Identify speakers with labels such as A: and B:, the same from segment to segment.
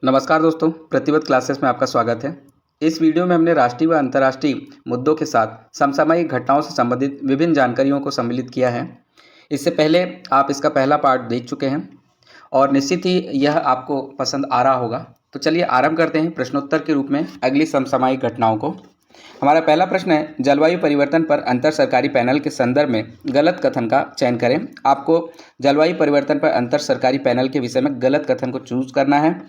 A: नमस्कार दोस्तों, प्रतिबद्ध क्लासेस में आपका स्वागत है। इस वीडियो में हमने राष्ट्रीय व अंतर्राष्ट्रीय मुद्दों के साथ समसामयिक घटनाओं से संबंधित विभिन्न जानकारियों को सम्मिलित किया है। इससे पहले आप इसका पहला पार्ट देख चुके हैं और निश्चित ही यह आपको पसंद आ रहा होगा। तो चलिए आरंभ करते हैं प्रश्नोत्तर के रूप में अगली समसामयिक घटनाओं को। हमारा पहला प्रश्न है, जलवायु परिवर्तन पर अंतर सरकारी पैनल के संदर्भ में गलत कथन का चयन करें। आपको जलवायु परिवर्तन पर अंतर सरकारी पैनल के विषय में गलत कथन को चूज करना है।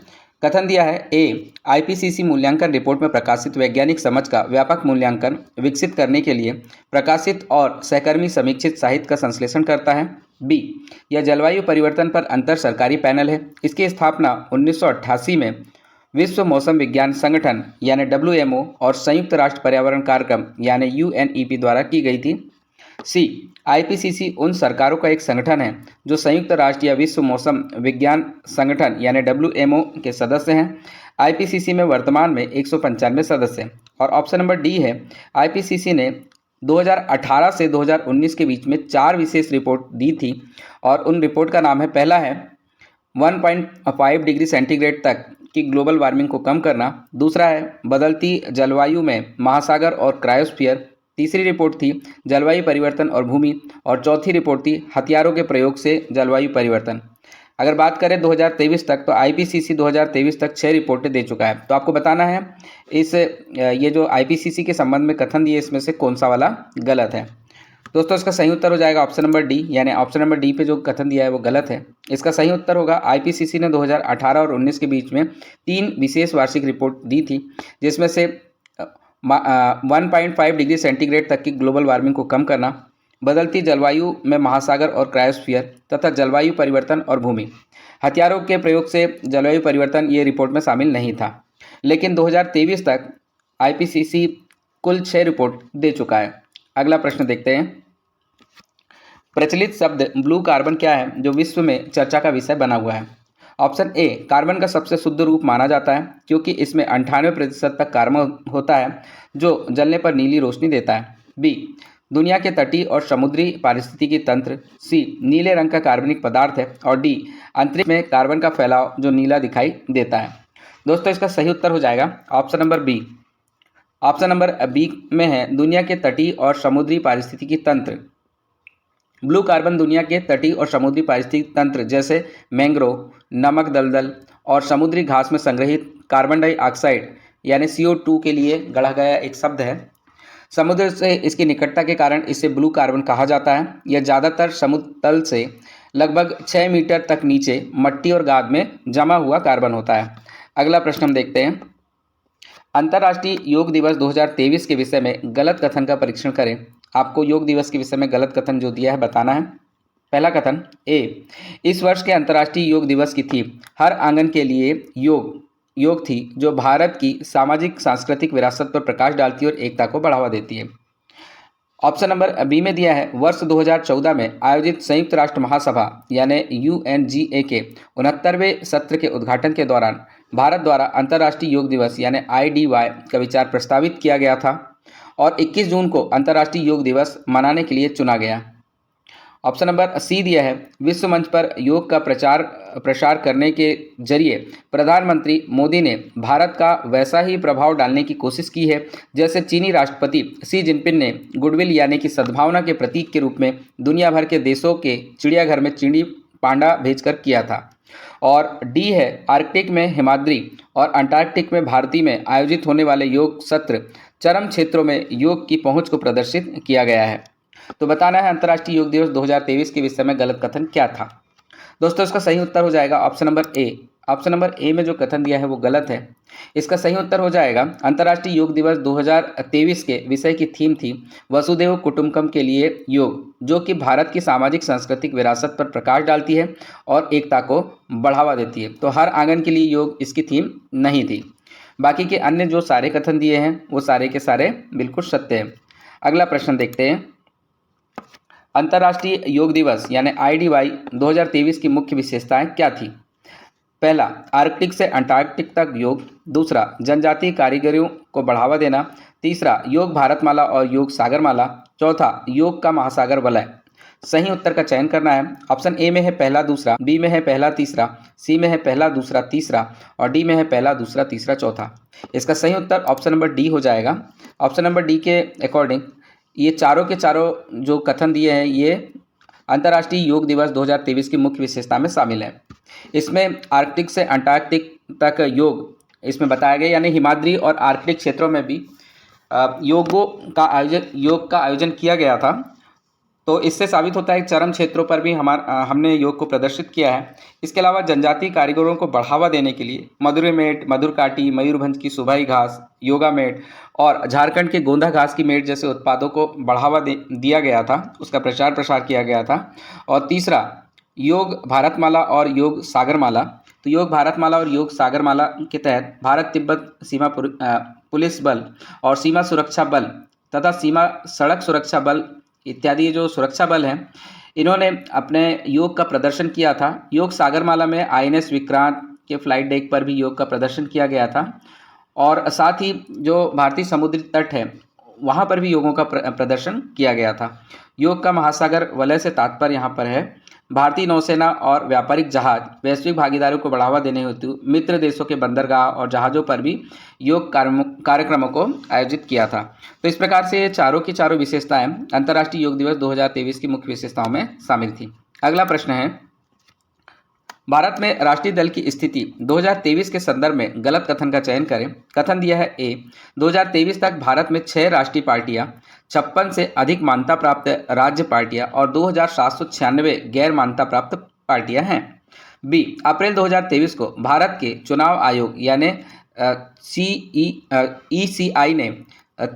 A: कथन दिया है, ए, आईपीसीसी मूल्यांकन रिपोर्ट में प्रकाशित वैज्ञानिक समझ का व्यापक मूल्यांकन विकसित करने के लिए प्रकाशित और सहकर्मी समीक्षित साहित्य का संश्लेषण करता है। बी, यह जलवायु परिवर्तन पर अंतर सरकारी पैनल है। इसकी स्थापना 1988 में विश्व मौसम विज्ञान संगठन यानी WMO और संयुक्त राष्ट्र पर्यावरण कार्यक्रम यानी UNEP द्वारा की गई थी। सी, आईपीसीसी उन सरकारों का एक संगठन है जो संयुक्त राष्ट्र या विश्व मौसम विज्ञान संगठन यानी WMO के सदस्य हैं। आईपीसीसी में वर्तमान में 195 सदस्य हैं। और ऑप्शन नंबर डी है, आईपीसीसी ने 2018 से 2019 के बीच में 4 विशेष रिपोर्ट दी थी और उन रिपोर्ट का नाम है, पहला है 1.5 डिग्री सेंटीग्रेड तक की ग्लोबल वार्मिंग को कम करना, दूसरा है बदलती जलवायु में महासागर और क्रायोस्फीयर, तीसरी रिपोर्ट थी जलवायु परिवर्तन और भूमि और चौथी रिपोर्ट थी हथियारों के प्रयोग से जलवायु परिवर्तन। अगर बात करें 2023 तक, तो आईपीसीसी 2023 तक 6 रिपोर्टें दे चुका है। तो आपको बताना है ये जो आईपीसीसी के संबंध में कथन दिए इसमें से कौन सा वाला गलत है। दोस्तों, इसका सही उत्तर हो जाएगा ऑप्शन नंबर डी, यानी ऑप्शन नंबर डी पे जो कथन दिया है वो गलत है। इसका सही उत्तर होगा, आईपीसीसी ने 2018 और 19 के बीच में 3 विशेष वार्षिक रिपोर्ट दी थी, जिसमें से 1.5 डिग्री सेंटीग्रेड तक की ग्लोबल वार्मिंग को कम करना, बदलती जलवायु में महासागर और क्रायोस्फीयर तथा जलवायु परिवर्तन और भूमि, हथियारों के प्रयोग से जलवायु परिवर्तन ये रिपोर्ट में शामिल नहीं था। लेकिन 2023 तक आईपीसीसी कुल 6 रिपोर्ट दे चुका है। अगला प्रश्न देखते हैं। प्रचलित शब्द ब्लू कार्बन क्या है जो विश्व में चर्चा का विषय बना हुआ है। ऑप्शन ए, कार्बन का सबसे शुद्ध रूप माना जाता है क्योंकि इसमें 98% तक कार्बन होता है जो जलने पर नीली रोशनी देता है। बी, दुनिया के तटीय और समुद्री पारिस्थितिकी तंत्र। सी, नीले रंग का कार्बनिक पदार्थ है। और डी, अंतरिक्ष में कार्बन का फैलाव जो नीला दिखाई देता है। दोस्तों, इसका सही उत्तर हो जाएगा option number B. Option number B में है दुनिया के तटीय और समुद्री पारिस्थितिकी तंत्र। ब्लू कार्बन दुनिया के तटीय और समुद्री पारिस्थितिक तंत्र जैसे मैंग्रोव, नमक दलदल और समुद्री घास में संग्रहित कार्बन डाइऑक्साइड यानी CO2 के लिए गढ़ा गया एक शब्द है। समुद्र से इसकी निकटता के कारण इसे ब्लू कार्बन कहा जाता है। यह ज़्यादातर समुद्र तल से लगभग 6 मीटर तक नीचे मट्टी और गाद में जमा हुआ कार्बन होता है। अगला प्रश्न हम देखते हैं। अंतर्राष्ट्रीय योग दिवस 2023 के विषय में गलत कथन का परीक्षण करें। आपको योग दिवस के विषय में गलत कथन जो दिया है बताना है। पहला कथन, ए, इस वर्ष के अंतर्राष्ट्रीय योग दिवस की थीम हर आंगन के लिए योग थी जो भारत की सामाजिक सांस्कृतिक विरासत पर प्रकाश डालती है और एकता को बढ़ावा देती है। ऑप्शन नंबर बी में दिया है, वर्ष 2014 में आयोजित संयुक्त राष्ट्र महासभा यानी UNGA के 69वें सत्र के उद्घाटन के दौरान भारत द्वारा अंतर्राष्ट्रीय योग दिवस यानी IDY का विचार प्रस्तावित किया गया था और 21 जून को अंतर्राष्ट्रीय योग दिवस मनाने के लिए चुना गया। ऑप्शन नंबर सी दिया है, विश्व मंच पर योग का प्रसार करने के जरिए प्रधानमंत्री मोदी ने भारत का वैसा ही प्रभाव डालने की कोशिश की है जैसे चीनी राष्ट्रपति शी जिनपिंग ने गुडविल यानी कि सद्भावना के प्रतीक के रूप में दुनिया भर के देशों के चिड़ियाघर में चिड़ी पांडा भेजकर किया था। और डी है, आर्कटिक में हिमाद्री और अंटार्कटिक में भारती में आयोजित होने वाले योग सत्र चरम क्षेत्रों में योग की पहुंच को प्रदर्शित किया गया है। तो बताना है अंतर्राष्ट्रीय योग दिवस 2023 के विषय में गलत कथन क्या था। दोस्तों, इसका सही उत्तर हो जाएगा option number A. Option number A में जो कथन दिया है वो गलत है। इसका सही उत्तर हो जाएगा, अंतर्राष्ट्रीय योग दिवस 2023 के विषय की थीम थी वसुधैव कुटुंबकम के लिए योग, जो कि भारत की सामाजिक सांस्कृतिक विरासत पर प्रकाश डालती है और एकता को बढ़ावा देती है। तो हर आंगन के लिए योग इसकी थीम नहीं थी। बाकी के अन्य जो सारे कथन दिए हैं वो सारे के सारे बिल्कुल सत्य हैं। अगला प्रश्न देखते हैं। अंतर्राष्ट्रीय योग दिवस यानी IDY 2023 की मुख्य विशेषताएं क्या थी। पहला, आर्कटिक से अंटार्कटिक तक योग। दूसरा, जनजातीय कारीगरों को बढ़ावा देना। तीसरा, योग भारतमाला और योग सागरमाला। चौथा, योग का महासागर वलय। सही उत्तर का चयन करना है। ऑप्शन ए में है पहला दूसरा, बी में है पहला तीसरा, सी में है पहला दूसरा तीसरा और डी में है पहला दूसरा तीसरा चौथा। इसका सही उत्तर ऑप्शन नंबर डी हो जाएगा। ऑप्शन नंबर डी के अकॉर्डिंग ये चारों के चारों जो कथन दिए हैं ये अंतर्राष्ट्रीय योग दिवस 2023 की मुख्य विशेषता में शामिल है। इसमें आर्कटिक से अंटार्कटिक तक योग इसमें बताया गया, यानी हिमाद्री और आर्कटिक क्षेत्रों में भी योग का आयोजन किया गया था। तो इससे साबित होता है कि चरम क्षेत्रों पर भी हमने योग को प्रदर्शित किया है। इसके अलावा जनजातीय कारीगरों को बढ़ावा देने के लिए मदुरै मेट, मधुरकाटी, मयूरभंज की सुबाई घास, योगा मेट और झारखंड के गोंधा घास की मेट जैसे उत्पादों को बढ़ावा दिया गया था, उसका प्रचार प्रसार किया गया था। और तीसरा योग भारतमाला और योग सागरमाला। तो योग भारतमाला और योग सागरमाला के तहत भारत तिब्बत सीमा पुलिस बल और सीमा सुरक्षा बल तथा सीमा सड़क सुरक्षा बल इत्यादि जो सुरक्षा बल हैं, इन्होंने अपने योग का प्रदर्शन किया था। योग सागरमाला में INS विक्रांत के फ्लाइट डेक पर भी योग का प्रदर्शन किया गया था और साथ ही जो भारतीय समुद्री तट है वहाँ पर भी योगों का प्रदर्शन किया गया था। योग का महासागर वलय से तात्पर्य यहाँ पर है भारतीय नौसेना और व्यापारिक जहाज वैश्विक भागीदारी को बढ़ावा देने हेतु मित्र देशों के बंदरगाह और जहाज़ों पर भी योग कार्यक्रमों को आयोजित किया था। तो इस प्रकार से चारों की चारों विशेषताएं अंतर्राष्ट्रीय योग दिवस 2023 की मुख्य विशेषताओं में शामिल थी। अगला प्रश्न है, भारत में राष्ट्रीय दल की स्थिति 2023 के संदर्भ में गलत कथन का चयन करें। कथन दिया है ए, 2023 तक भारत में 6 राष्ट्रीय पार्टियां, 56 से अधिक मान्यता प्राप्त राज्य पार्टियां और 2796 गैर मान्यता प्राप्त पार्टियां हैं। बी, अप्रैल 2023 को भारत के चुनाव आयोग यानी ECI ने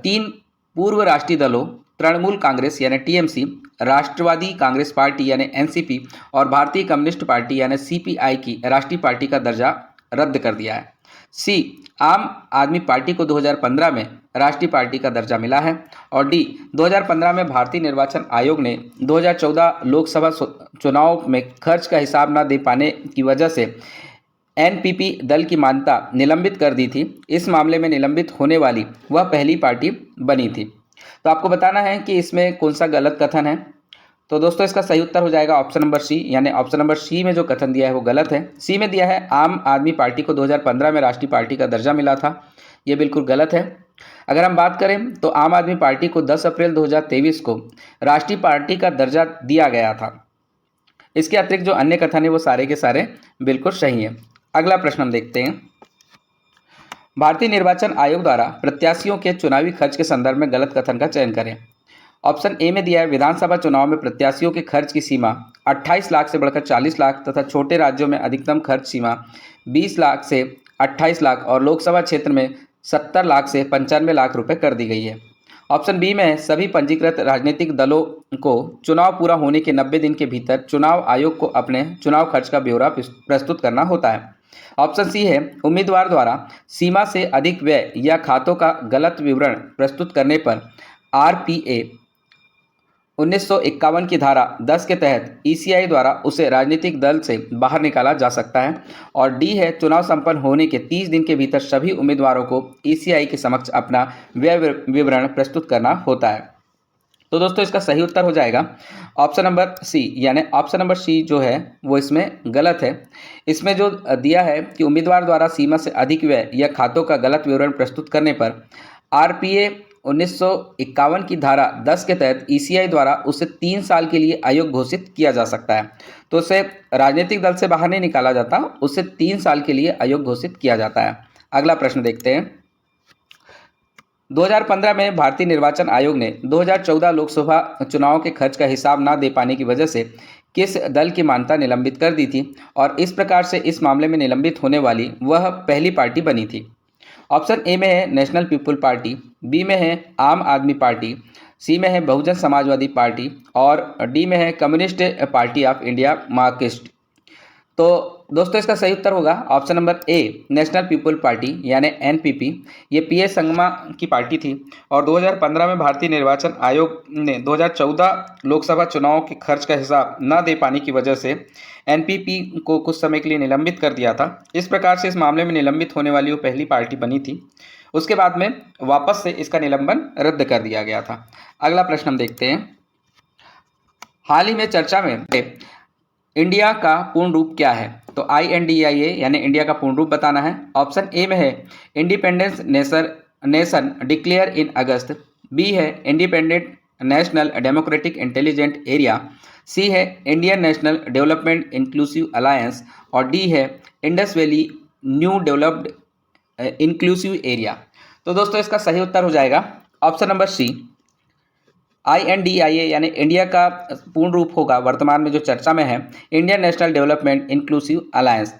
A: 3 पूर्व राष्ट्रीय दलों तृणमूल कांग्रेस यानी TMC, राष्ट्रवादी कांग्रेस पार्टी यानी NCP और भारतीय कम्युनिस्ट पार्टी यानी CPI की राष्ट्रीय पार्टी का दर्जा रद्द कर दिया है। सी, आम आदमी पार्टी को 2015 में राष्ट्रीय पार्टी का दर्जा मिला है। और डी, 2015 में भारतीय निर्वाचन आयोग ने 2014 लोकसभा चुनाव में खर्च का हिसाब न दे पाने की वजह से NPP दल की मान्यता निलंबित कर दी थी। इस मामले में निलंबित होने वाली वह पहली पार्टी बनी थी। तो आपको बताना है कि इसमें कौन सा गलत कथन है। तो दोस्तों इसका सही उत्तर हो जाएगा ऑप्शन नंबर सी, यानी ऑप्शन नंबर सी में जो कथन दिया है वो गलत है। सी में दिया है आम आदमी पार्टी को 2015 में राष्ट्रीय पार्टी का दर्जा मिला था, ये बिल्कुल गलत है। अगर हम बात करें तो आम आदमी पार्टी को 10 अप्रैल 2023 को राष्ट्रीय पार्टी का दर्जा दिया गया था। इसके अतिरिक्त जो अन्य कथन है वो सारे के सारे बिल्कुल सही है। अगला प्रश्न हम देखते हैं, भारतीय निर्वाचन आयोग द्वारा प्रत्याशियों के चुनावी खर्च के संदर्भ में गलत कथन का चयन करें। ऑप्शन ए में दिया है विधानसभा चुनाव में प्रत्याशियों के खर्च की सीमा 28 लाख से बढ़कर 40 लाख तथा छोटे राज्यों में अधिकतम खर्च सीमा 20 लाख से 28 लाख और लोकसभा क्षेत्र में 70 लाख से 95 लाख रुपए कर दी गई है। ऑप्शन बी में है सभी पंजीकृत राजनीतिक दलों को चुनाव पूरा होने के 90 दिन के भीतर चुनाव आयोग को अपने चुनाव खर्च का ब्यौरा प्रस्तुत करना होता है। ऑप्शन सी है उम्मीदवार द्वारा सीमा से अधिक व्यय या खातों का गलत विवरण प्रस्तुत करने पर RPA 1951 की धारा 10 के तहत ECI द्वारा उसे राजनीतिक दल से बाहर निकाला जा सकता है। और डी है चुनाव संपन्न होने के 30 दिन के भीतर सभी उम्मीदवारों को ECI के समक्ष अपना व्यय विवरण प्रस्तुत करना होता है। तो दोस्तों इसका सही उत्तर हो जाएगा ऑप्शन नंबर सी, यानी ऑप्शन नंबर सी जो है वो इसमें गलत है। इसमें जो दिया है कि उम्मीदवार द्वारा सीमा से अधिक व्यय या खातों का गलत विवरण प्रस्तुत करने पर RPA 1951 की धारा 10 के तहत ECI द्वारा उसे 3 साल के लिए अयोग्य घोषित किया जा सकता है। तो उसे राजनीतिक दल से बाहर नहीं निकाला जाता, उसे 3 साल के लिए अयोग्य घोषित किया जाता है। अगला प्रश्न देखते हैं, 2015 में भारतीय निर्वाचन आयोग ने 2014 लोकसभा चुनाव के खर्च का हिसाब न दे पाने की वजह से किस दल की मान्यता निलंबित कर दी थी और इस प्रकार से इस मामले में निलंबित होने वाली वह पहली पार्टी बनी थी। ऑप्शन ए में है नेशनल पीपल पार्टी, बी में है आम आदमी पार्टी, सी में है बहुजन समाजवादी पार्टी और डी में है communist party of India Marxist. तो दोस्तों इसका सही उत्तर होगा option number A, national people party यानी NPP। ये PS संगमा की पार्टी थी और 2015 में भारतीय निर्वाचन आयोग ने 2014 लोकसभा चुनाव के खर्च का हिसाब न दे पाने की वजह से NPP को कुछ समय के लिए निलंबित कर दिया था। इस प्रकार से इस मामले में निलंबित होने वाली वो पहली पार्टी बनी थी। उसके बाद में वापस से इसका निलंबन रद्द कर दिया गया था। अगला प्रश्न हम देखते हैं, हाल ही में चर्चा में इंडिया का पूर्ण रूप क्या है? तो INDIA यानी इंडिया का पूर्ण रूप बताना है। ऑप्शन ए में है independence nation declare in August, B है independent national democratic intelligent area, C है Indian national development inclusive alliance और डी है Indus valley new developed inclusive area. तो दोस्तों इसका सही उत्तर हो जाएगा ऑप्शन नंबर सी, INDIA यानी इंडिया का पूर्ण रूप होगा वर्तमान में जो चर्चा में है Indian national development inclusive alliance,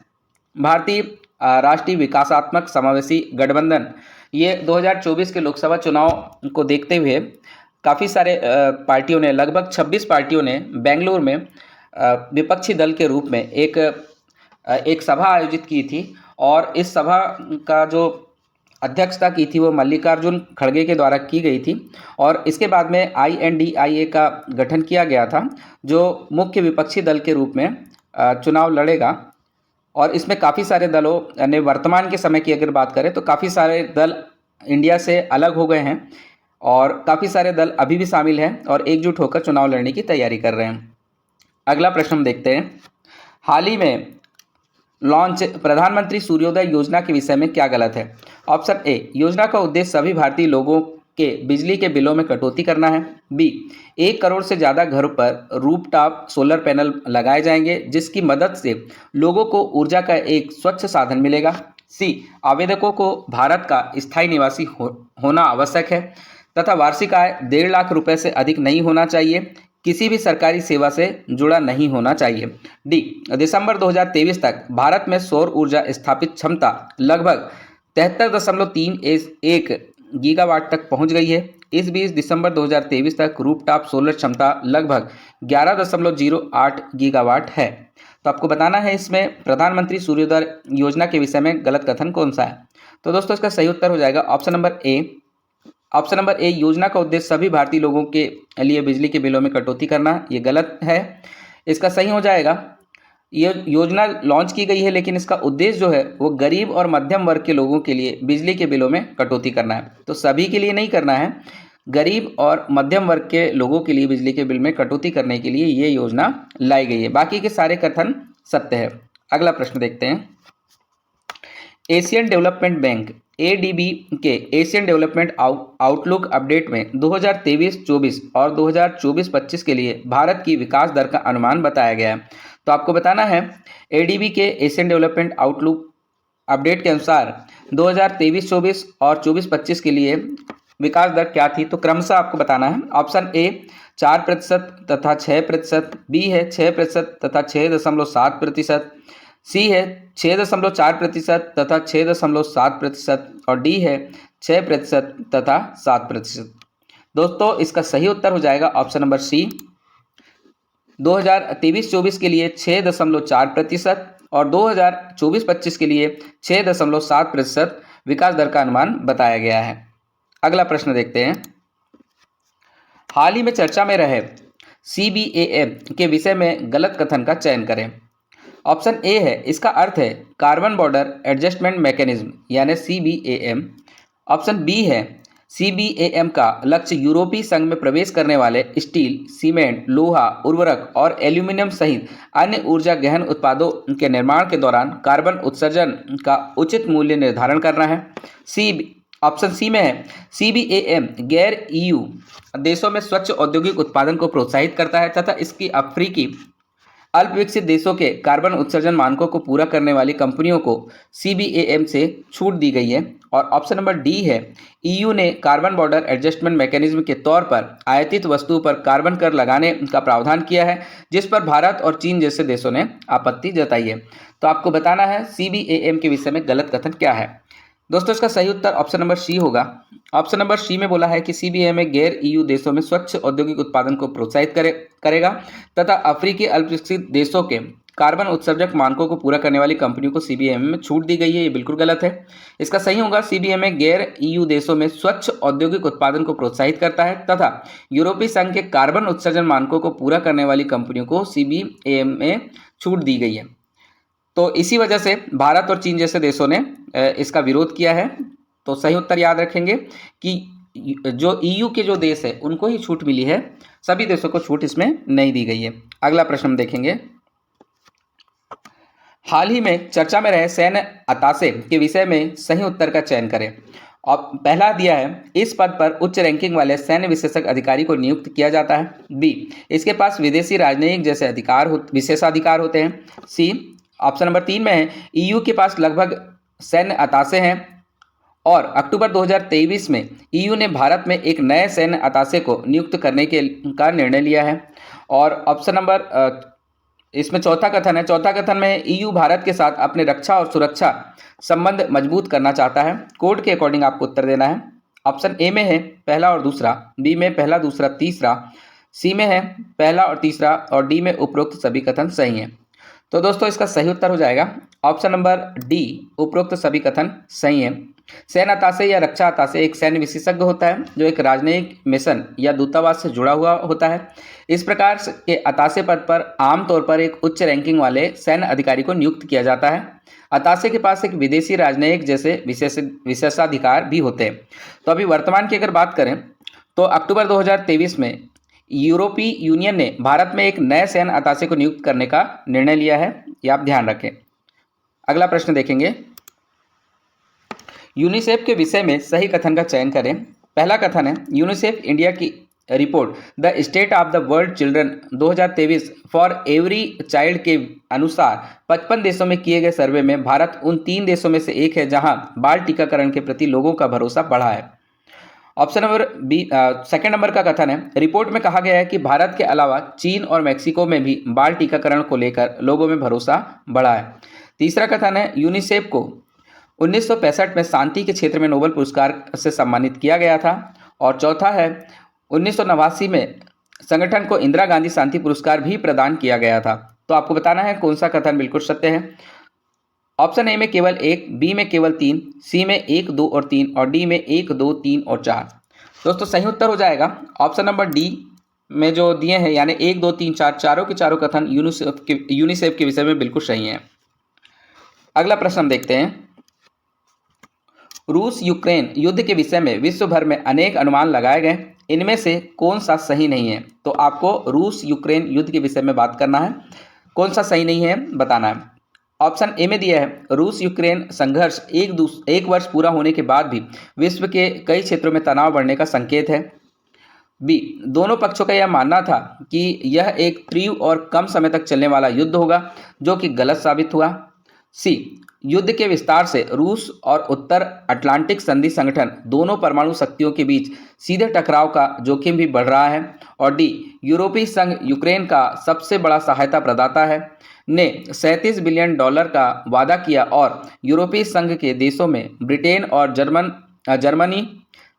A: भारतीय राष्ट्रीय विकासात्मक समावेशी गठबंधन। ये 2024 के लोकसभा चुनाव को देखते हुए काफ़ी सारे पार्टियों ने, लगभग 26 पार्टियों ने बेंगलुरु में विपक्षी दल के रूप में एक सभा आयोजित की थी और इस सभा का जो अध्यक्षता की थी वो मल्लिकार्जुन खड़गे के द्वारा की गई थी और इसके बाद में INDIA का गठन किया गया था जो मुख्य विपक्षी दल के रूप में चुनाव लड़ेगा। और इसमें काफ़ी सारे दलों ने, वर्तमान के समय की अगर बात करें तो काफ़ी सारे दल इंडिया से अलग हो गए हैं और काफ़ी सारे दल अभी भी शामिल हैं और एकजुट होकर चुनाव लड़ने की तैयारी कर रहे हैं। अगला प्रश्न हम देखते हैं, हाल ही में लॉन्च प्रधानमंत्री सूर्योदय योजना के विषय में क्या गलत है? ऑप्शन ए, योजना का उद्देश्य सभी भारतीय लोगों के बिजली के बिलों में कटौती करना है, बी 1 करोड़ से ज़्यादा घरों पर रूफटॉप सोलर पैनल लगाए जाएंगे जिसकी मदद से लोगों को ऊर्जा का एक स्वच्छ साधन मिलेगा, सी आवेदकों को भारत का स्थायी निवासी होना आवश्यक है तथा वार्षिक आय 1.5 लाख रुपए से अधिक नहीं होना चाहिए, किसी भी सरकारी सेवा से जुड़ा नहीं होना चाहिए, डी दिसंबर 2023 तक भारत में सौर ऊर्जा स्थापित क्षमता लगभग 73.31 गीगावाट तक पहुंच गई है। इस बीच दिसंबर 2023 तक रूफटॉप सोलर क्षमता लगभग 11.08 गीगावाट है। तो आपको बताना है इसमें प्रधानमंत्री सूर्योदय योजना के विषय में गलत कथन कौन सा है? तो दोस्तों इसका सही उत्तर हो जाएगा option number A. Option number A, योजना का उद्देश्य सभी भारतीय लोगों के लिए बिजली के बिलों में कटौती करना, ये गलत है। इसका सही हो जाएगा, ये योजना लॉन्च की गई है लेकिन इसका उद्देश्य जो है वो गरीब और मध्यम वर्ग के लोगों के लिए बिजली के बिलों में कटौती करना है। तो सभी के लिए नहीं करना है, गरीब और मध्यम वर्ग के लोगों के लिए बिजली के बिल में कटौती करने के लिए ये योजना लाई गई है। बाकी के सारे कथन सत्य है। अगला प्रश्न देखते हैं, एशियन डेवलपमेंट बैंक ADB के एशियन डेवलपमेंट आउटलुक अपडेट में 2023-24 और 2024-25 के लिए भारत की विकास दर का अनुमान बताया गया है। तो आपको बताना है ADB के एशियन डेवलपमेंट आउटलुक अपडेट के अनुसार 2023-24 और 24-25 के लिए विकास दर क्या थी, तो क्रमशः आपको बताना है। ऑप्शन ए 4% तथा 6%, बी है 6% तथा 6.7%, सी है 6.4% तथा 6.7% और डी है 6% तथा 7%। दोस्तों इसका सही उत्तर हो जाएगा ऑप्शन नंबर सी, 2023-24 के लिए 6.4% और 2024-25 के लिए 6.7% विकास दर का अनुमान बताया गया है। अगला प्रश्न देखते हैं, हाल ही में चर्चा में रहे CBAM के विषय में गलत कथन का चयन करें। ऑप्शन ए है, इसका अर्थ है कार्बन बॉर्डर एडजस्टमेंट मैकेनिज्म यानी CBAM। ऑप्शन बी है, CBAM का लक्ष्य यूरोपीय संघ में प्रवेश करने वाले स्टील, सीमेंट, लोहा, उर्वरक और एल्यूमिनियम सहित अन्य ऊर्जा गहन उत्पादों के निर्माण के दौरान कार्बन उत्सर्जन का उचित मूल्य निर्धारण करना है। ऑप्शन सी में है, CBAM गैर EU देशों में स्वच्छ औद्योगिक उत्पादन को प्रोत्साहित करता है तथा इसकी अफ्रीकी अल्प विकसित देशों के कार्बन उत्सर्जन मानकों को पूरा करने वाली कंपनियों को CBAM से छूट दी गई है। और ऑप्शन नंबर डी है, EU ने कार्बन बॉर्डर एडजस्टमेंट मैकेनिज्म के तौर पर आयातित वस्तुओं पर कार्बन कर लगाने का प्रावधान किया है जिस पर भारत और चीन जैसे देशों ने आपत्ति जताई है। तो आपको बताना है CBAM के विषय में गलत कथन क्या है। दोस्तों इसका सही उत्तर ऑप्शन नंबर सी होगा। ऑप्शन नंबर सी में बोला है कि CBAM गैर EU देशों में स्वच्छ औद्योगिक उत्पादन को प्रोत्साहित करेगा तथा अफ्रीकी अल्पविकसित देशों के कार्बन उत्सर्जक मानकों को पूरा करने वाली कंपनियों को CBAM में छूट दी गई है। ये बिल्कुल गलत है। इसका सही होगा, CBAM गैर EU देशों में स्वच्छ औद्योगिक उत्पादन को प्रोत्साहित करता है तथा यूरोपीय संघ के कार्बन उत्सर्जन मानकों को पूरा करने वाली कंपनियों को CBAM में छूट दी गई है। तो इसी वजह से भारत और चीन जैसे देशों ने इसका विरोध किया है। तो सही उत्तर याद रखेंगे कि जो EU के जो देश है उनको ही छूट मिली है सभी देशों को छूट इसमें नहीं दी गई है। अगला प्रश्न हम देखेंगे, हाल ही में चर्चा में रहे सैन्य अताशे के विषय में सही उत्तर का चयन करें। और पहला दिया है, इस पद पर उच्च रैंकिंग वाले सैन्य विशेषज्ञ अधिकारी को नियुक्त किया जाता है। बी, इसके पास विदेशी राजनयिक जैसे विशेषाधिकार होते हैं। सी, ऑप्शन नंबर 3 में है, ईयू के पास लगभग सैन्य अताशे हैं। और अक्टूबर 2023 में ईयू ने भारत में एक नए सैन्य अताशे को नियुक्त करने का निर्णय लिया है। और ऑप्शन नंबर इसमें चौथा कथन में ईयू भारत के साथ अपने रक्षा और सुरक्षा संबंध मजबूत करना चाहता है। कोड के अकॉर्डिंग आपको उत्तर देना है। ऑप्शन ए में है पहला और दूसरा, बी में पहला दूसरा तीसरा, सी में है पहला और तीसरा, और डी में उपरोक्त सभी कथन सही हैं। तो दोस्तों इसका सही उत्तर हो जाएगा ऑप्शन नंबर डी, उपरोक्त सभी कथन सही हैं। सैन्य अताशे या रक्षा अताशे एक सैन्य विशेषज्ञ होता है जो एक राजनयिक मिशन या दूतावास से जुड़ा हुआ होता है। इस प्रकार के अताशे पद पर आमतौर पर एक उच्च रैंकिंग वाले सैन्य अधिकारी को नियुक्त किया जाता है। अताशे के पास एक विदेशी राजनयिक जैसे विशेषाधिकार भी होते हैं। तो अभी वर्तमान की अगर बात करें तो अक्टूबर 2023 में यूरोपीय यूनियन ने भारत में एक नए सैन्य अताशे को नियुक्त करने का निर्णय लिया है, ये आप ध्यान रखें। अगला प्रश्न देखेंगे, यूनिसेफ के विषय में सही कथन का चयन करें। पहला कथन है, यूनिसेफ इंडिया की report the state of the world children 2023 for every child के अनुसार 55 देशों में किए गए सर्वे में भारत उन 3 देशों में से एक है जहां बाल टीकाकरण के प्रति लोगों का भरोसा बढ़ा है। Option number B, second number का कथन है, रिपोर्ट में कहा गया है कि भारत के अलावा चीन और मैक्सिको में भी बाल टीकाकरण को लेकर लोगों में भरोसा बढ़ा है। तीसरा कथन है, यूनिसेफ को 1965 में शांति के क्षेत्र में नोबेल पुरस्कार से सम्मानित किया गया था। और चौथा है, 1989 में संगठन को इंदिरा गांधी शांति पुरस्कार भी प्रदान किया गया था। तो आपको बताना है कौन सा कथन बिल्कुल सत्य है। ऑप्शन ए में केवल 1, बी में केवल 3, सी में 1, 2 और 3, और डी में 1, 2, 3 और 4। दोस्तों सही उत्तर हो जाएगा ऑप्शन नंबर डी में जो दिए हैं, यानी 1, 2, 3, 4 चारों के चारों कथन यूनिसेफ के विषय में बिल्कुल सही हैं। अगला प्रश्न हम देखते हैं, रूस यूक्रेन युद्ध के विषय में विश्व भर में अनेक अनुमान लगाए गए, इनमें से कौन सा सही नहीं है। तो आपको रूस यूक्रेन युद्ध के विषय में बात करना है, कौन सा सही नहीं है बताना है। ऑप्शन ए में दिया है, रूस यूक्रेन संघर्ष एक वर्ष पूरा होने के बाद भी विश्व के कई क्षेत्रों में तनाव बढ़ने का संकेत है। बी, दोनों पक्षों का यह मानना था कि यह एक तीव्र और कम समय तक चलने वाला युद्ध होगा, जो कि गलत साबित हुआ। सी, युद्ध के विस्तार से रूस और उत्तर अटलांटिक संधि संगठन दोनों परमाणु शक्तियों के बीच सीधे टकराव का जोखिम भी बढ़ रहा है। और डी, यूरोपीय संघ यूक्रेन का सबसे बड़ा सहायता प्रदाता है ने $37 बिलियन का वादा किया और यूरोपीय संघ के देशों में ब्रिटेन और जर्मनी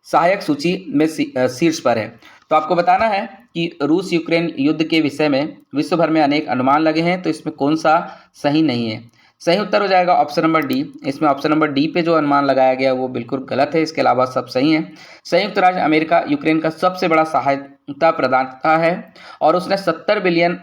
A: सहायक सूची में शीर्ष पर है। तो आपको बताना है कि रूस यूक्रेन युद्ध के विषय में विश्व भर में अनेक अनुमान लगे हैं, तो इसमें कौन सा सही नहीं है। सही उत्तर हो जाएगा ऑप्शन नंबर डी। इसमें ऑप्शन नंबर डी पे जो अनुमान लगाया गया वो बिल्कुल गलत है, इसके अलावा सब सही है। संयुक्त राज्य अमेरिका यूक्रेन का सबसे बड़ा सहायता प्रदाता है और उसने $70 बिलियन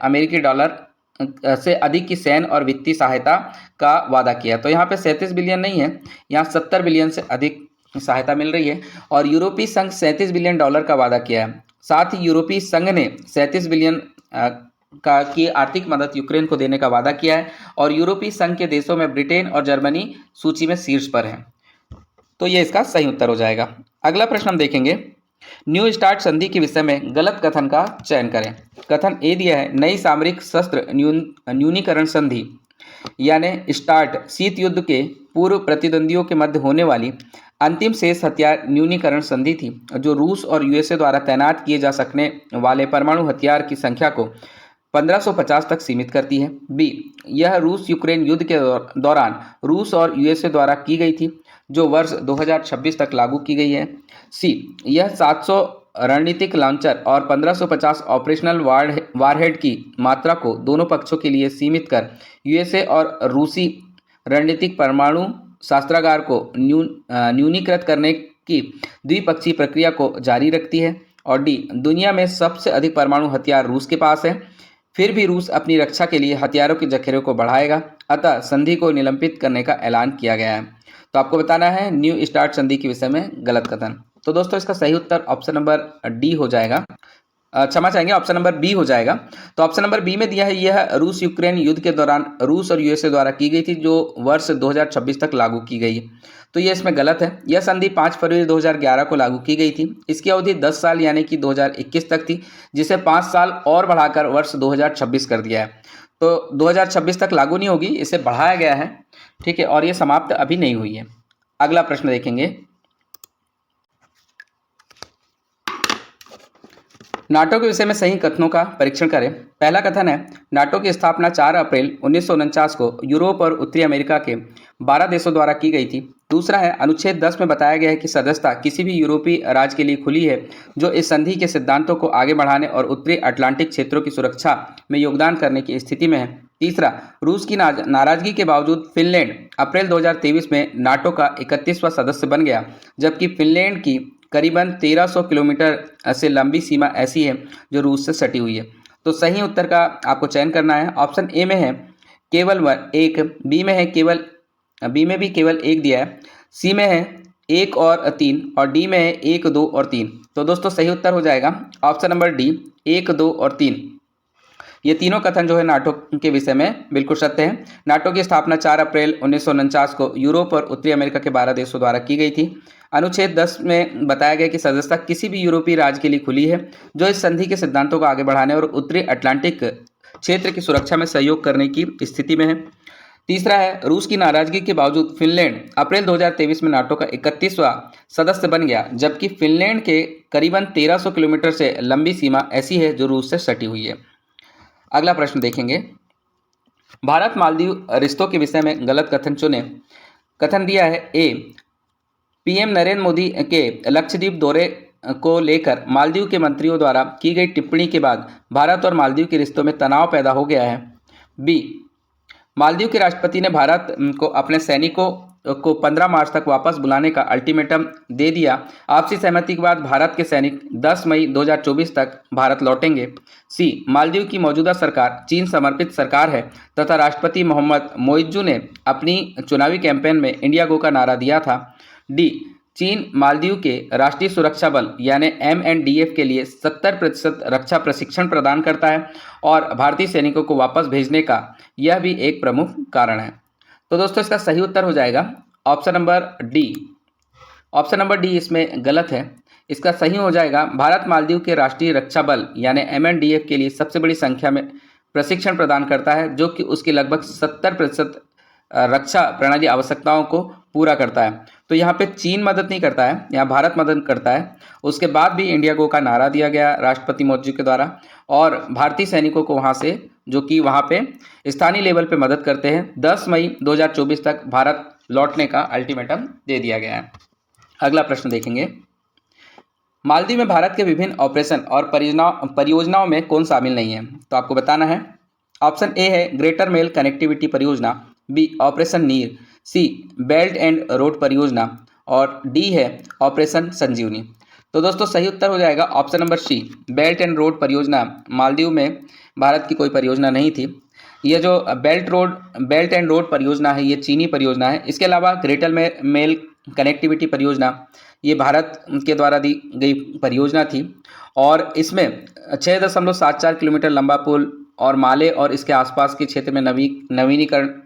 A: से अधिक की सैन्य और वित्तीय सहायता का वादा किया। तो यहाँ पे 37 बिलियन नहीं है, यहाँ 70 बिलियन से अधिक सहायता मिल रही है। और यूरोपीय संघ $37 बिलियन का वादा किया है। साथ ही यूरोपीय संघ ने 37 बिलियन की आर्थिक मदद यूक्रेन को देने का वादा किया है और यूरोपीय संघ के देशों में ब्रिटेन और जर्मनी सूची में शीर्ष पर है। तो ये इसका सही उत्तर हो जाएगा। अगला प्रश्न हम देखेंगे, न्यू स्टार्ट संधि के विषय में गलत कथन का चयन करें। कथन ए दिया है, नई सामरिक शस्त्र न्यूनीकरण संधि यानी स्टार्ट शीत युद्ध के पूर्व प्रतिद्वंदियों के मध्य होने वाली अंतिम शेष हथियार न्यूनीकरण संधि थी, जो रूस और यूएसए द्वारा तैनात किए जा सकने वाले परमाणु हथियार की संख्या को 1550 तक सीमित करती है। बी, यह रूस यूक्रेन युद्ध के दौरान रूस और यूएसए द्वारा की गई थी, जो वर्ष 2026 तक लागू की गई है। सी, यह 700 रणनीतिक लॉन्चर और 1550 ऑपरेशनल वारहेड की मात्रा को दोनों पक्षों के लिए सीमित कर यूएसए और रूसी रणनीतिक परमाणु शस्त्रागार को न्यूनीकृत करने की द्विपक्षीय प्रक्रिया को जारी रखती है। और डी, दुनिया में सबसे अधिक परमाणु हथियार रूस के पास है, फिर भी रूस अपनी रक्षा के लिए हथियारों के जखीरे को बढ़ाएगा, अतः संधि को निलंबित करने का ऐलान किया गया है। तो आपको बताना है न्यू स्टार्ट संधि के विषय में गलत कथन। तो दोस्तों इसका सही उत्तर ऑप्शन नंबर डी हो जाएगा। क्षमा चाहेंगे, ऑप्शन नंबर बी हो जाएगा। तो ऑप्शन नंबर बी में दिया है, यह रूस यूक्रेन युद्ध के दौरान रूस और यूएसए द्वारा की गई थी, जो वर्ष 2026 तक लागू की गई है। तो ये इसमें गलत है। यह संधि 5 फरवरी 2011 को लागू की गई थी। इसकी अवधि 10 साल यानी कि 2021 तक थी, जिसे 5 साल और बढ़ाकर वर्ष 2026 कर दिया है। तो 2026 तक लागू नहीं होगी, इसे बढ़ाया गया है, ठीक है, और ये समाप्त अभी नहीं हुई है। अगला प्रश्न देखेंगे, नाटो के विषय में सही कथनों का परीक्षण करें। पहला कथन है, नाटो की स्थापना 4 अप्रैल 1949 को यूरोप और उत्तरी अमेरिका के 12 देशों द्वारा की गई थी। दूसरा है, अनुच्छेद 10 में बताया गया है कि सदस्यता किसी भी यूरोपीय राज्य के लिए खुली है जो इस संधि के सिद्धांतों को आगे बढ़ाने और उत्तरी अटलांटिक क्षेत्रों की सुरक्षा में योगदान करने की स्थिति में है। तीसरा, रूस की नाराजगी के बावजूद फिनलैंड अप्रैल 2023 में नाटो का 31वां सदस्य बन गया, जबकि फिनलैंड की करीबन 1300 किलोमीटर से लंबी सीमा ऐसी है जो रूस से सटी हुई है। तो सही उत्तर का आपको चयन करना है। ऑप्शन ए में है केवल एक, बी में भी केवल एक दिया है, सी में है 1 और 3 और डी में है 1, 2 और 3। तो दोस्तों सही उत्तर हो जाएगा ऑप्शन नंबर डी, 1, 2 और 3। ये तीनों कथन जो है नाटो के विषय में बिल्कुल सत्य है। नाटो की स्थापना 4 अप्रैल 1949 को यूरोप और उत्तरी अमेरिका के 12 देशों द्वारा की गई थी। अनुच्छेद 10 में बताया गया कि सदस्यता किसी भी यूरोपीय राज्य के लिए खुली है जो इस संधि के सिद्धांतों को आगे बढ़ाने और उत्तरी अटलांटिक क्षेत्र की सुरक्षा में सहयोग करने की स्थिति में है। तीसरा है, रूस की नाराजगी के बावजूद फिनलैंड अप्रैल 2023 में नाटो का 31वां सदस्य बन गया, जबकि फिनलैंड के करीबन 1300 किलोमीटर से लंबी सीमा ऐसी है जो रूस से सटी हुई है। अगला प्रश्न देखेंगे, भारत मालदीव रिश्तों के विषय में गलत कथन चुने। कथन दिया है, ए, पीएम नरेंद्र मोदी के लक्षद्वीप दौरे को लेकर मालदीव के मंत्रियों द्वारा की गई टिप्पणी के बाद भारत और मालदीव के रिश्तों में तनाव पैदा हो गया है। बी, मालदीव के राष्ट्रपति ने भारत को अपने सैनिकों को 15 मार्च तक वापस बुलाने का अल्टीमेटम दे दिया। आपसी सहमति के बाद भारत के सैनिक 10 मई 2024 तक भारत लौटेंगे। सी, मालदीव की मौजूदा सरकार चीन समर्पित सरकार है तथा राष्ट्रपति मोहम्मद मोइज्जू ने अपनी चुनावी कैंपेन में इंडिया गो का नारा दिया था। डी, चीन मालदीव के राष्ट्रीय सुरक्षा बल यानी MNDF के लिए 70% रक्षा प्रशिक्षण प्रदान करता है और भारतीय सैनिकों को वापस भेजने का यह भी एक प्रमुख कारण है। तो दोस्तों इसका सही उत्तर हो जाएगा option number D. Option number D इसमें गलत है। इसका सही हो जाएगा, भारत मालदीव के राष्ट्रीय रक्षा बल यानी MNDF के लिए सबसे बड़ी संख्या में प्रशिक्षण प्रदान करता है, जो कि उसकी लगभग 70% रक्षा प्रणाली आवश्यकताओं को पूरा करता है। तो यहाँ पे चीन मदद नहीं करता है, यहाँ भारत मदद करता है। उसके बाद भी इंडिया गो का नारा दिया गया राष्ट्रपति मोदी के द्वारा और भारतीय सैनिकों को वहाँ से जो कि वहाँ पे स्थानीय लेवल पे मदद करते हैं 10 मई 2024 तक भारत लौटने का अल्टीमेटम दे दिया गया है। अगला प्रश्न देखेंगे, मालदीव में भारत के विभिन्न ऑपरेशन और परियोजनाओं में कौन शामिल नहीं है? तो आपको बताना है। ऑप्शन ए है ग्रेटर मेल कनेक्टिविटी परियोजना, बी ऑपरेशन नीर, सी बेल्ट एंड रोड परियोजना और डी है ऑपरेशन संजीवनी। तो दोस्तों सही उत्तर हो जाएगा option number C, belt and road परियोजना। मालदीव में भारत की कोई परियोजना नहीं थी। ये जो बेल्ट एंड रोड परियोजना है ये चीनी परियोजना है। इसके अलावा ग्रेटर मेल कनेक्टिविटी परियोजना ये भारत के द्वारा दी गई परियोजना थी और इसमें 6.74 किलोमीटर लंबा पुल और माले और इसके आसपास के क्षेत्र में नवीनीकरणीय